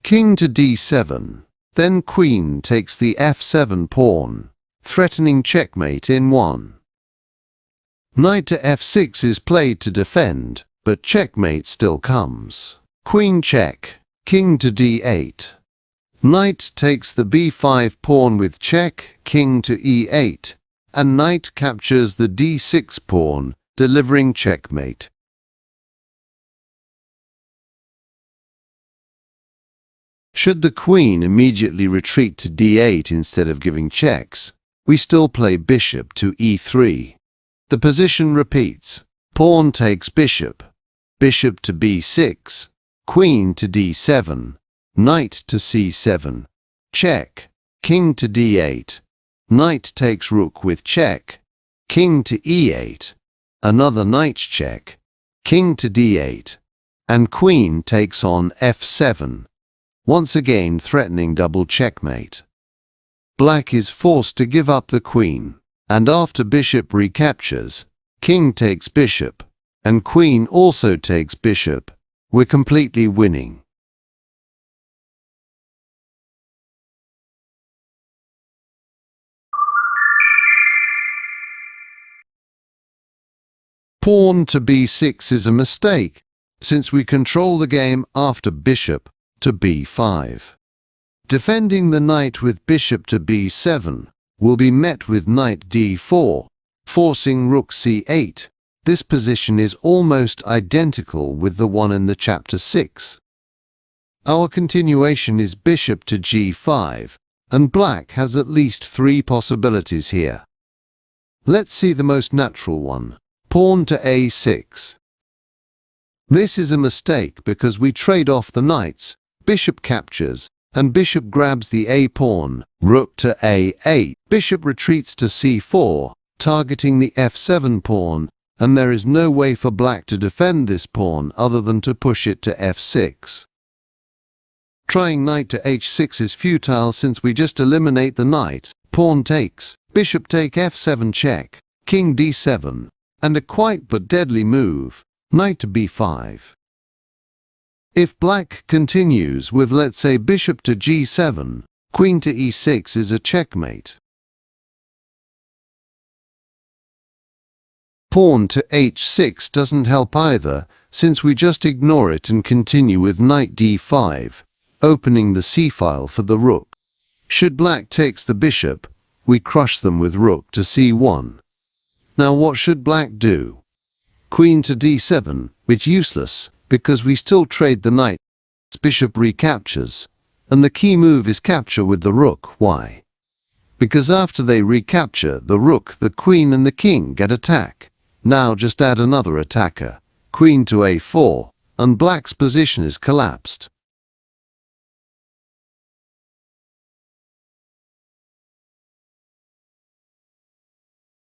King to d7, then queen takes the f7 pawn, threatening checkmate in one. Knight to f6 is played to defend, but checkmate still comes. Queen check, king to d8. Knight takes the b5 pawn with check, king to e8, and knight captures the d6 pawn, delivering checkmate. Should the queen immediately retreat to d8 instead of giving checks, we still play bishop to e3. The position repeats. Pawn takes bishop, bishop to b6, queen to d7, knight to c7, check, king to d8, knight takes rook with check, king to e8, another knight check, king to d8, and queen takes on f7, once again threatening double checkmate. Black is forced to give up the queen, and after bishop recaptures, king takes bishop, and queen also takes bishop. We're completely winning. Pawn to b6 is a mistake, since we control the game after bishop to b5. Defending the knight with bishop to b7 will be met with knight d4, forcing rook c8. This position is almost identical with the one in the chapter 6. Our continuation is bishop to g5, and black has at least 3 possibilities here. Let's see the most natural one, pawn to a6. This is a mistake because we trade off the knights, bishop captures, and bishop grabs the a-pawn, rook to a8. Bishop retreats to c4, targeting the f7 pawn, and there is no way for black to defend this pawn other than to push it to f6. Trying knight to h6 is futile since we just eliminate the knight. Pawn takes, bishop take f7 check, king d7, and a quite but deadly move, knight to b5. If black continues with, let's say, bishop to g7, queen to e6 is a checkmate. Pawn to h6 doesn't help either, since we just ignore it and continue with knight d5, opening the c-file for the rook. Should black takes the bishop, we crush them with rook to c1. Now what should black do? Queen to d7, which useless, because we still trade the knight. Bishop recaptures, and the key move is capture with the rook. Why? Because after they recapture, the rook, the queen and the king get attack. Now just add another attacker, queen to a4, and black's position is collapsed.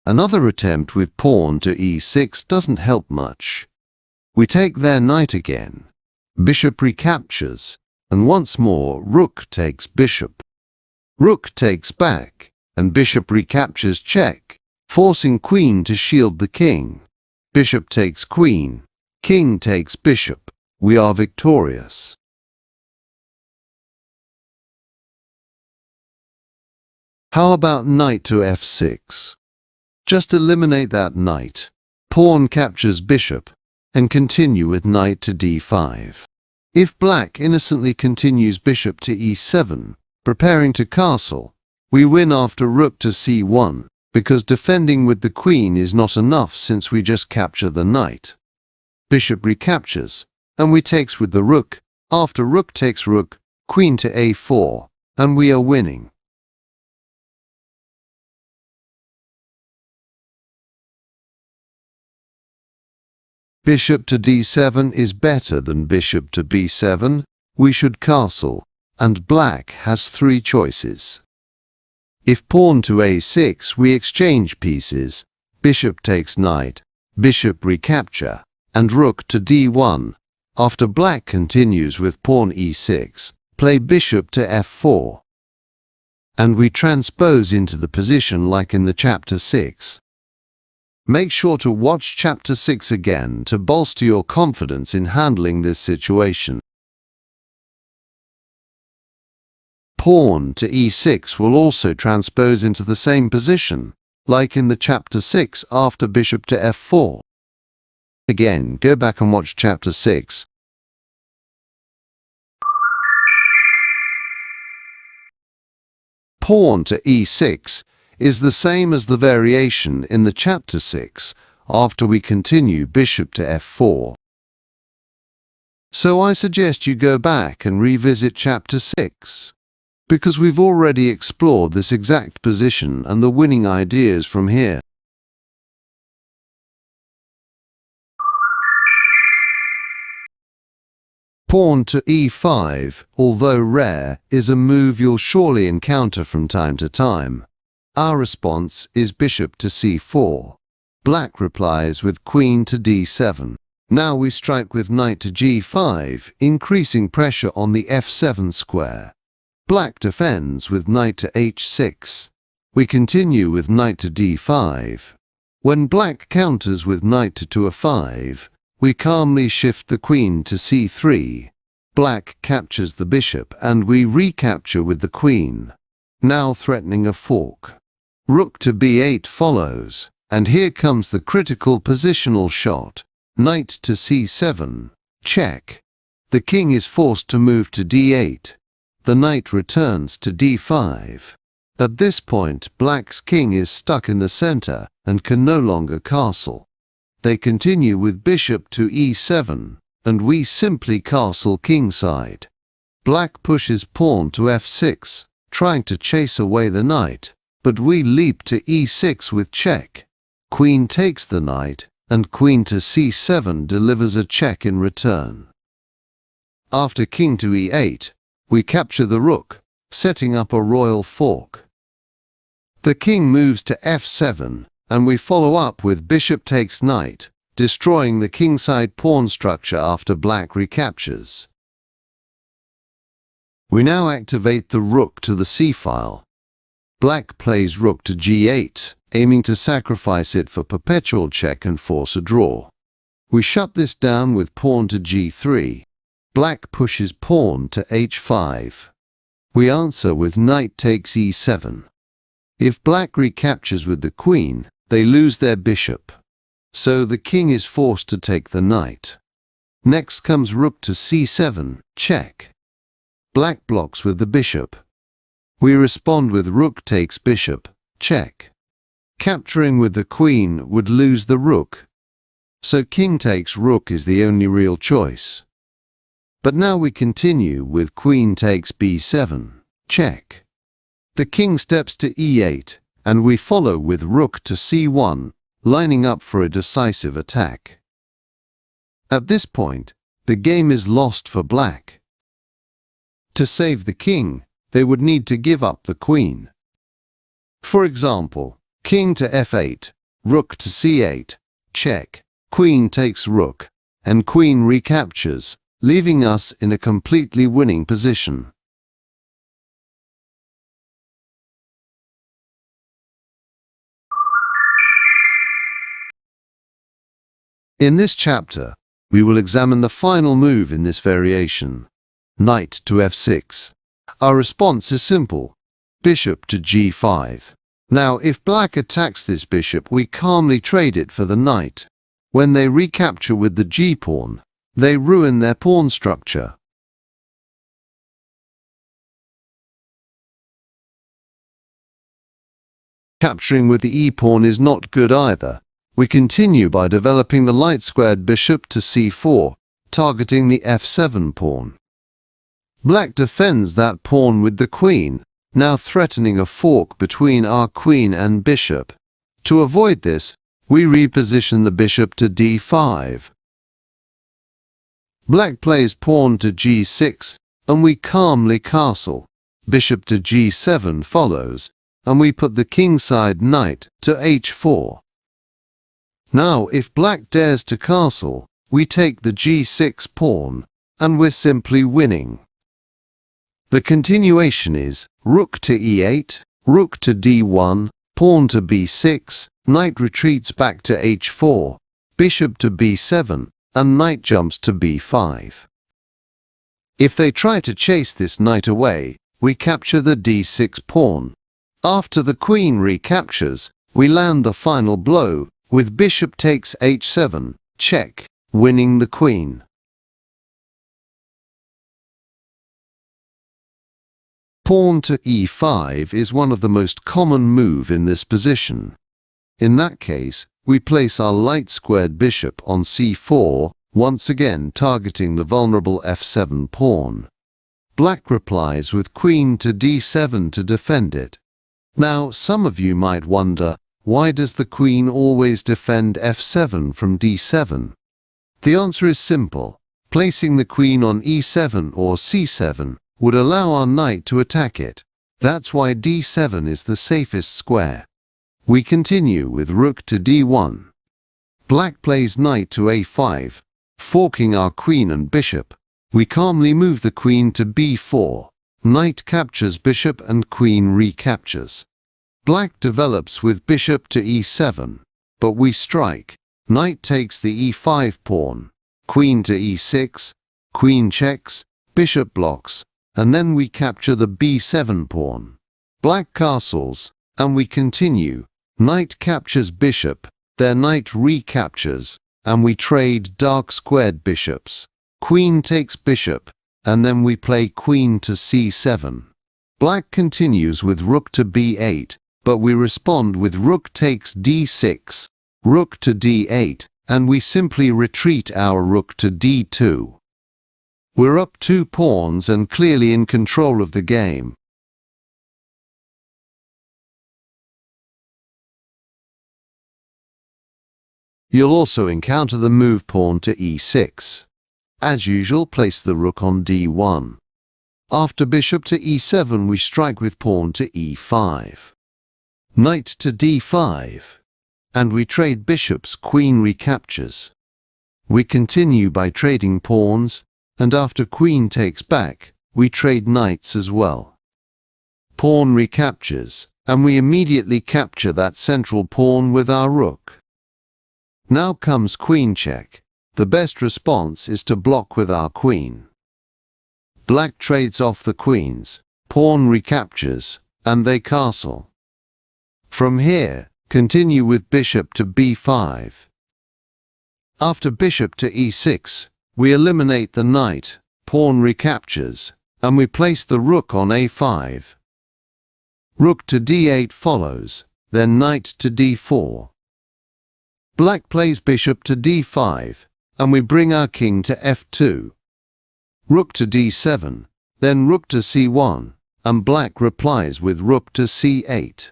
Another attempt with pawn to e6 doesn't help much. We take their knight again. Bishop recaptures, and once more rook takes bishop. Rook takes back, and bishop recaptures check, forcing queen to shield the king. Bishop takes queen, king takes bishop. We are victorious. How about knight to f6? Just eliminate that knight. Pawn captures bishop, and continue with knight to d5. If black innocently continues bishop to e7, preparing to castle, we win after rook to c1, because defending with the queen is not enough since we just capture the knight. Bishop recaptures, and we takes with the rook. After rook takes rook, queen to a4, and we are winning. Bishop to d7 is better than bishop to b7. We should castle, and black has 3 choices. If pawn to a6, we exchange pieces. Bishop takes knight, bishop recapture, and rook to d1. After black continues with pawn e6, play bishop to f4. And we transpose into the position like in the chapter 6. Make sure to watch chapter 6 again to bolster your confidence in handling this situation. Pawn to e6 will also transpose into the same position, like in the chapter 6 after bishop to f4. Again, go back and watch chapter 6. Pawn to e6 is the same as the variation in the chapter 6 after we continue bishop to f4. So I suggest you go back and revisit chapter 6, because we've already explored this exact position and the winning ideas from here. Pawn to e5, although rare, is a move you'll surely encounter from time to time. Our response is bishop to c4. Black replies with queen to d7. Now we strike with knight to g5, increasing pressure on the f7 square. Black defends with knight to h6. We continue with knight to d5. When black counters with knight to a5, we calmly shift the queen to c3. Black captures the bishop and we recapture with the queen, now threatening a fork. Rook to b8 follows, and here comes the critical positional shot. Knight to c7, check. The king is forced to move to d8. The knight returns to d5. At this point, black's king is stuck in the center and can no longer castle. They continue with bishop to e7, and we simply castle kingside. Black pushes pawn to f6, trying to chase away the knight, but we leap to e6 with check. Queen takes the knight, and queen to c7 delivers a check in return. After king to e8, we capture the rook, setting up a royal fork. The king moves to f7, and we follow up with bishop takes knight, destroying the kingside pawn structure after black recaptures. We now activate the rook to the c-file. Black plays rook to g8, aiming to sacrifice it for perpetual check and force a draw. We shut this down with pawn to g3. Black pushes pawn to h5. We answer with knight takes e7. If black recaptures with the queen, they lose their bishop. So the king is forced to take the knight. Next comes rook to c7, check. Black blocks with the bishop. We respond with rook takes bishop, check. Capturing with the queen would lose the rook. So king takes rook is the only real choice. But now we continue with queen takes b7, check. The king steps to e8, and we follow with rook to c1, lining up for a decisive attack. At this point, the game is lost for black. To save the king, they would need to give up the queen. For example, king to f8, rook to c8, check, queen takes rook, and queen recaptures, leaving us in a completely winning position. In this chapter, we will examine the final move in this variation, knight to f6. Our response is simple, bishop to g5. Now, if black attacks this bishop, we calmly trade it for the knight. When they recapture with the g-pawn, they ruin their pawn structure. Capturing with the e-pawn is not good either. We continue by developing the light-squared bishop to c4, targeting the f7 pawn. Black defends that pawn with the queen, now threatening a fork between our queen and bishop. To avoid this, we reposition the bishop to d5. Black plays pawn to g6, and we calmly castle. Bishop to g7 follows, and we put the kingside knight to h4. Now, if black dares to castle, we take the g6 pawn, and we're simply winning. The continuation is rook to e8, rook to d1, pawn to b6, knight retreats back to h4, bishop to b7, and knight jumps to b5. If they try to chase this knight away, we capture the d6 pawn. After the queen recaptures, we land the final blow, with bishop takes h7, check, winning the queen. Pawn to e5 is one of the most common moves in this position. In that case, we place our light-squared bishop on c4, once again targeting the vulnerable f7 pawn. Black replies with queen to d7 to defend it. Now, some of you might wonder, why does the queen always defend f7 from d7? The answer is simple. Placing the queen on e7 or c7 would allow our knight to attack it. That's why d7 is the safest square. We continue with rook to d1. Black plays knight to a5, forking our queen and bishop. We calmly move the queen to b4. Knight captures bishop and queen recaptures. Black develops with bishop to e7, but we strike. Knight takes the e5 pawn, queen to e6, queen checks, bishop blocks, and then we capture the b7 pawn. Black castles, and we continue. Knight captures bishop, their knight recaptures, and we trade dark squared bishops. Queen takes bishop, and then we play queen to c7. Black continues with rook to b8, but we respond with rook takes d6, rook to d8, and we simply retreat our rook to d2. We're up 2 pawns and clearly in control of the game. You'll also encounter the move pawn to e6. As usual, place the rook on d1. After bishop to e7, we strike with pawn to e5. Knight to d5. And we trade bishops, queen recaptures. We continue by trading pawns, and after queen takes back, we trade knights as well. Pawn recaptures, and we immediately capture that central pawn with our rook. Now comes queen check. The best response is to block with our queen. Black trades off the queens, pawn recaptures, and they castle. From here, continue with bishop to b5. After bishop to e6, we eliminate the knight, pawn recaptures, and we place the rook on a5. Rook to d8 follows, then knight to d4. Black plays bishop to d5, and we bring our king to f2. Rook to d7, then rook to c1, and black replies with rook to c8.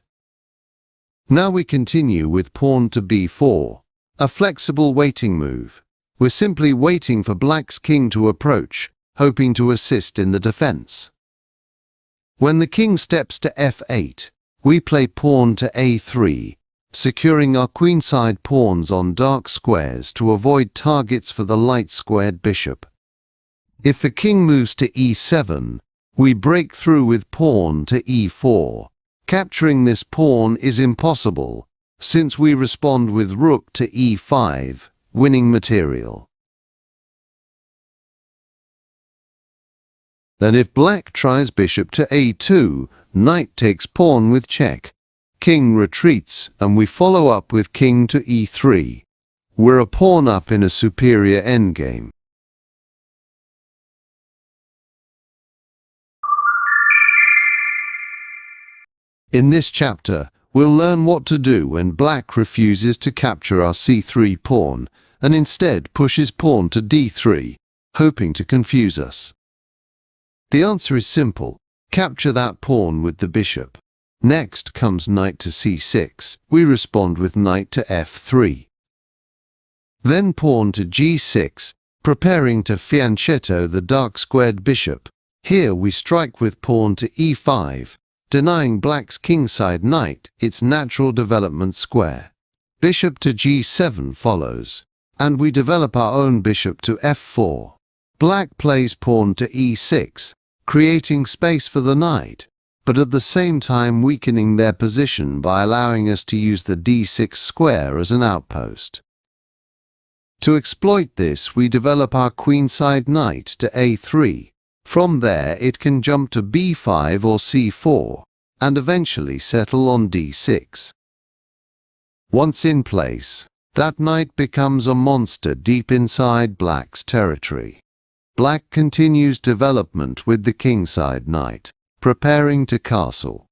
Now we continue with pawn to b4, a flexible waiting move. We're simply waiting for black's king to approach, hoping to assist in the defense. When the king steps to f8, we play pawn to a3, securing our queenside pawns on dark squares to avoid targets for the light-squared bishop. If the king moves to e7, we break through with pawn to e4. Capturing this pawn is impossible, since we respond with rook to e5, winning material. Then if black tries bishop to a2, knight takes pawn with check. King retreats, and we follow up with king to e3. We're a pawn up in a superior endgame. In this chapter, we'll learn what to do when black refuses to capture our c3 pawn and instead pushes pawn to d3, hoping to confuse us. The answer is simple. Capture that pawn with the bishop. Next comes knight to c6. We respond with knight to f3. Then pawn to g6, preparing to fianchetto the dark-squared bishop. Here we strike with pawn to e5, denying black's kingside knight its natural development square. Bishop to g7 follows, and we develop our own bishop to f4. Black plays pawn to e6, creating space for the knight, but at the same time weakening their position by allowing us to use the d6 square as an outpost. To exploit this, we develop our queenside knight to a3. From there, it can jump to b5 or c4, and eventually settle on d6. Once in place, that knight becomes a monster deep inside black's territory. Black continues development with the kingside knight, preparing to castle.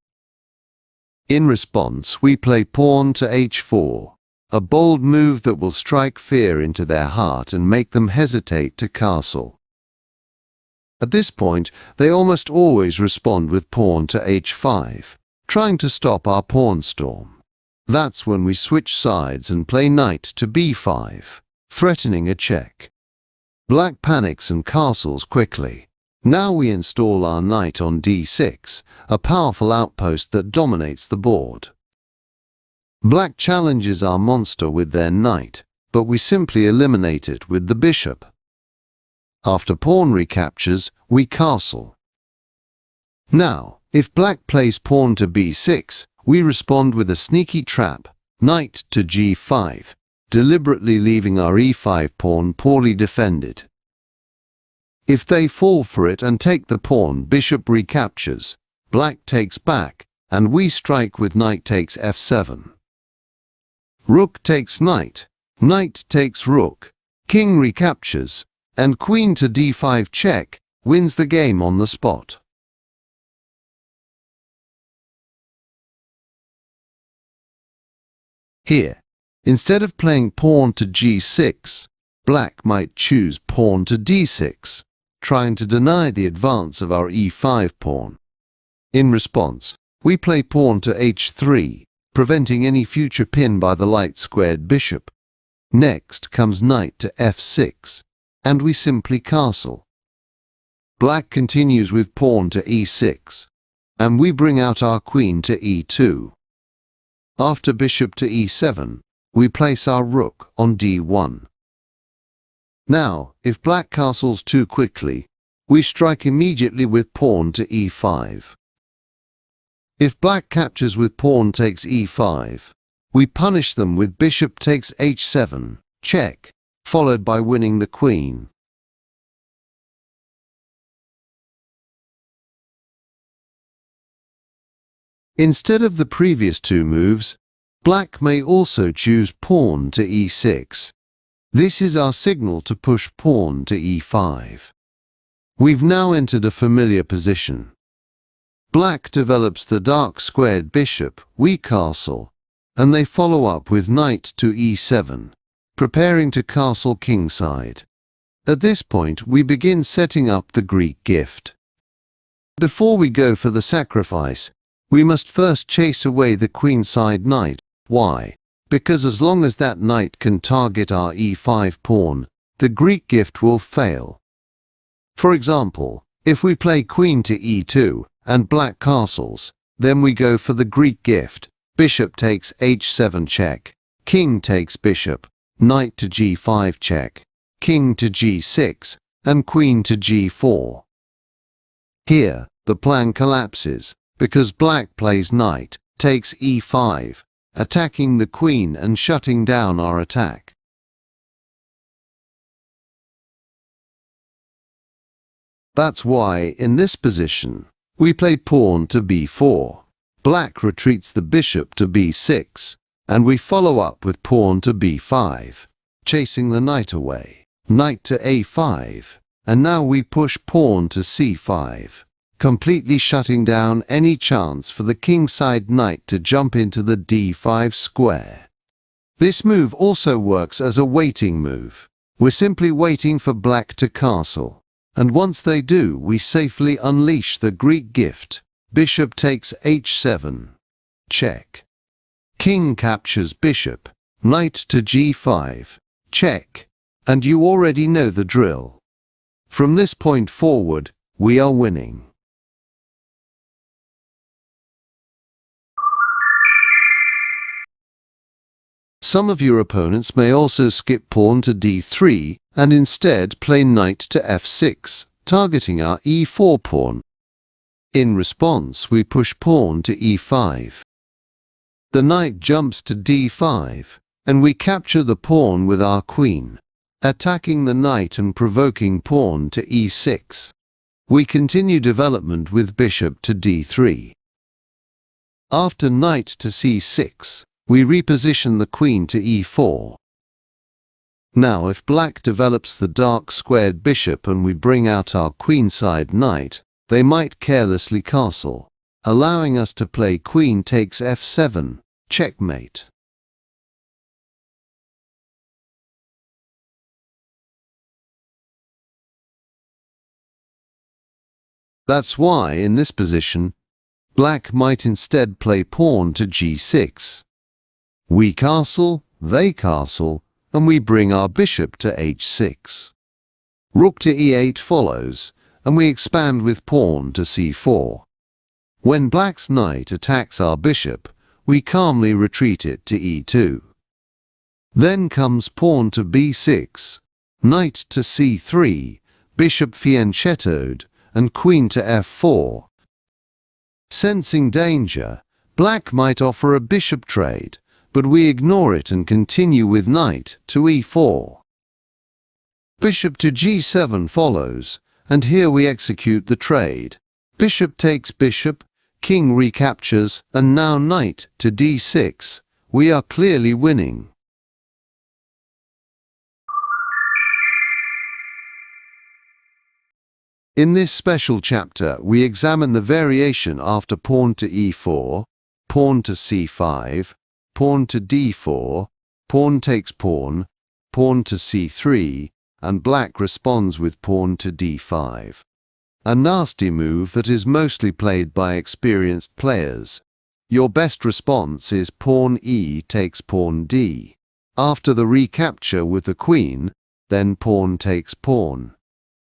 In response, we play pawn to h4, a bold move that will strike fear into their heart and make them hesitate to castle. At this point, they almost always respond with pawn to h5, trying to stop our pawn storm. That's when we switch sides and play knight to b5, threatening a check. Black panics and castles quickly. Now we install our knight on d6, a powerful outpost that dominates the board. Black challenges our monster with their knight, but we simply eliminate it with the bishop. After pawn recaptures, we castle. Now, if black plays pawn to b6, we respond with a sneaky trap, knight to g5, deliberately leaving our e5 pawn poorly defended. If they fall for it and take the pawn, bishop recaptures, black takes back, and we strike with knight takes f7. Rook takes knight, knight takes rook, king recaptures, and queen to d5 check wins the game on the spot. Here, instead of playing pawn to g6, black might choose pawn to d6, trying to deny the advance of our e5 pawn. In response, we play pawn to h3, preventing any future pin by the light-squared bishop. Next comes knight to f6, and we simply castle. Black continues with pawn to e6, and we bring out our queen to e2. After bishop to e7, we place our rook on d1. Now, if black castles too quickly, we strike immediately with pawn to e5. If black captures with pawn takes e5, we punish them with bishop takes h7, check, followed by winning the queen. Instead of the previous two moves, black may also choose pawn to e6. This is our signal to push pawn to e5. We've now entered a familiar position. Black develops the dark squared bishop, we castle, and they follow up with knight to e7, preparing to castle kingside. At this point, we begin setting up the Greek gift. Before we go for the sacrifice, we must first chase away the queenside knight. Why? Because as long as that knight can target our e5 pawn, the Greek gift will fail. For example, if we play queen to e2 and black castles, then we go for the Greek gift, bishop takes h7 check, king takes bishop, knight to g5 check, king to g6, and queen to g4. Here, the plan collapses, because black plays knight, takes e5, attacking the queen and shutting down our attack. That's why, in this position, we play pawn to b4. Black retreats the bishop to b6, and we follow up with pawn to b5, chasing the knight away. Knight to a5, and now we push pawn to c5, completely shutting down any chance for the kingside knight to jump into the d5 square. This move also works as a waiting move. We're simply waiting for black to castle, and once they do, we safely unleash the Greek gift. Bishop takes h7, check. King captures bishop, knight to g5, check, and you already know the drill. From this point forward, we are winning. Some of your opponents may also skip pawn to d3 and instead play knight to f6, targeting our e4 pawn. In response, we push pawn to e5. The knight jumps to d5, and we capture the pawn with our queen, attacking the knight and provoking pawn to e6. We continue development with bishop to d3. After knight to c6, we reposition the queen to e4. Now, if black develops the dark squared bishop and we bring out our queenside knight, they might carelessly castle, allowing us to play queen takes f7, checkmate. That's why, in this position, black might instead play pawn to g6. We castle, they castle, and we bring our bishop to h6. Rook to e8 follows, and we expand with pawn to c4. When black's knight attacks our bishop, we calmly retreat it to e2. Then comes pawn to b6, knight to c3, bishop fianchettoed, and queen to f4. Sensing danger, black might offer a bishop trade, but we ignore it and continue with knight to e4. Bishop to g7 follows, and here we execute the trade. Bishop takes bishop, king recaptures, and now knight to d6. We are clearly winning. In this special chapter, we examine the variation after pawn to e4, pawn to c5, pawn to d4, pawn takes pawn, pawn to c3, and black responds with pawn to d5. A nasty move that is mostly played by experienced players. Your best response is pawn e takes pawn d. After the recapture with the queen, then pawn takes pawn.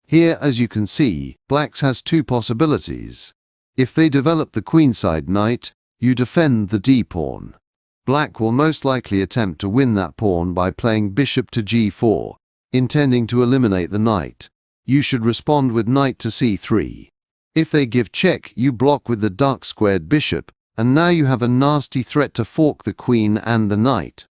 Here, as you can see, black's has two possibilities. If they develop the queenside knight, you defend the d-pawn. Black will most likely attempt to win that pawn by playing bishop to g4, intending to eliminate the knight. You should respond with knight to c3. If they give check, you block with the dark-squared bishop, and now you have a nasty threat to fork the queen and the knight.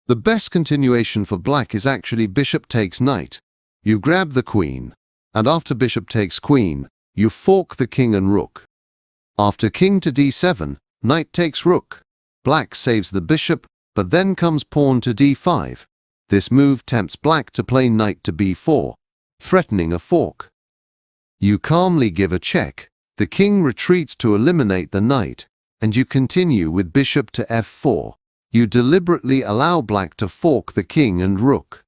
The best continuation for black is actually bishop takes knight. You grab the queen, and after bishop takes queen, you fork the king and rook. After king to d7, knight takes rook. Black saves the bishop, but then comes pawn to d5. This move tempts black to play knight to b4, threatening a fork. You calmly give a check, the king retreats to eliminate the knight, and you continue with bishop to f4. You deliberately allow black to fork the king and rook.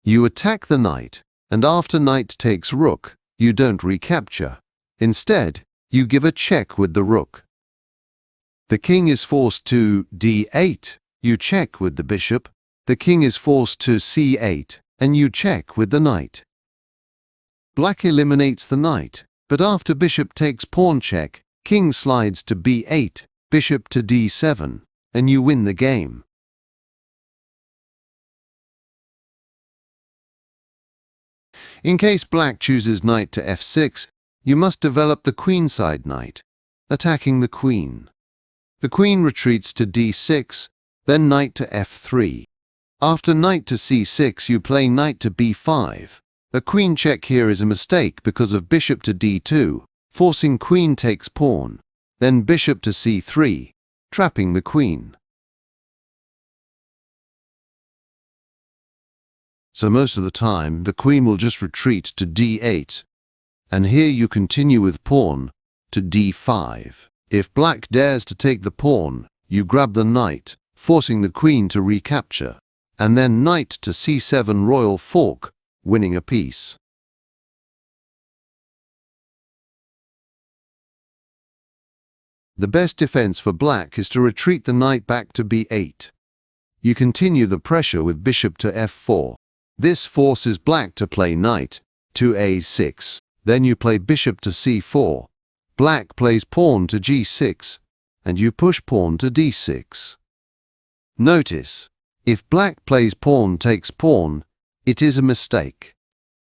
You attack the knight, and after knight takes rook, you don't recapture. Instead, you give a check with the rook. The king is forced to d8. You check with the bishop. The king is forced to c8, and you check with the knight. Black eliminates the knight, but after bishop takes pawn check, king slides to b8, bishop to d7. And you win the game. In case black chooses knight to f6, you must develop the queenside knight, attacking the queen. The queen retreats to d6, then knight to f3. After knight to c6, you play knight to b5. A queen check here is a mistake because of bishop to d2, forcing queen takes pawn, then bishop to c3. Trapping the queen. So most of the time, the queen will just retreat to d8, and here you continue with pawn to d5. If black dares to take the pawn, you grab the knight, forcing the queen to recapture, and then knight to c7 royal fork, winning a piece. The best defense for black is to retreat the knight back to b8. You continue the pressure with bishop to f4. This forces black to play knight to a6. Then you play bishop to c4. Black plays pawn to g6, and you push pawn to d6. Notice, if black plays pawn takes pawn, it is a mistake.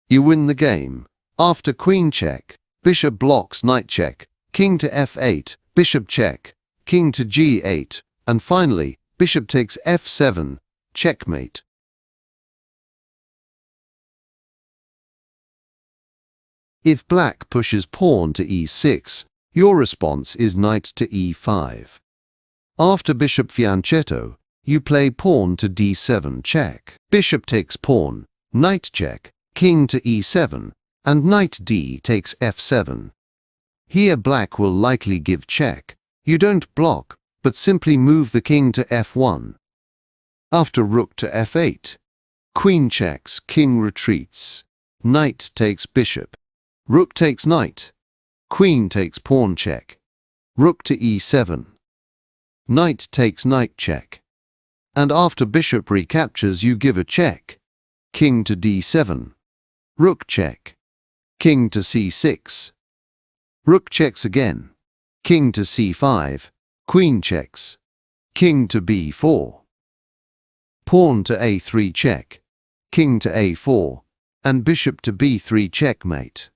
You win the game. After queen check, bishop blocks knight check, king to f8, bishop check, king to g8, and finally, bishop takes f7, checkmate. If black pushes pawn to e6, your response is knight to e5. After bishop fianchetto, you play pawn to d7 check. Bishop takes pawn, knight check, king to e7, and knight d takes f7. Here black will likely give check. You don't block, but simply move the king to f1. After rook to f8, queen checks, king retreats. Knight takes bishop. Rook takes knight. Queen takes pawn check. Rook to e7. Knight takes knight check. And after bishop recaptures, you give a check. King to d7. Rook check. King to c6. Rook checks again. King to c5. Queen checks. King to b4. Pawn to a3 check. King to a4. And bishop to b3 checkmate.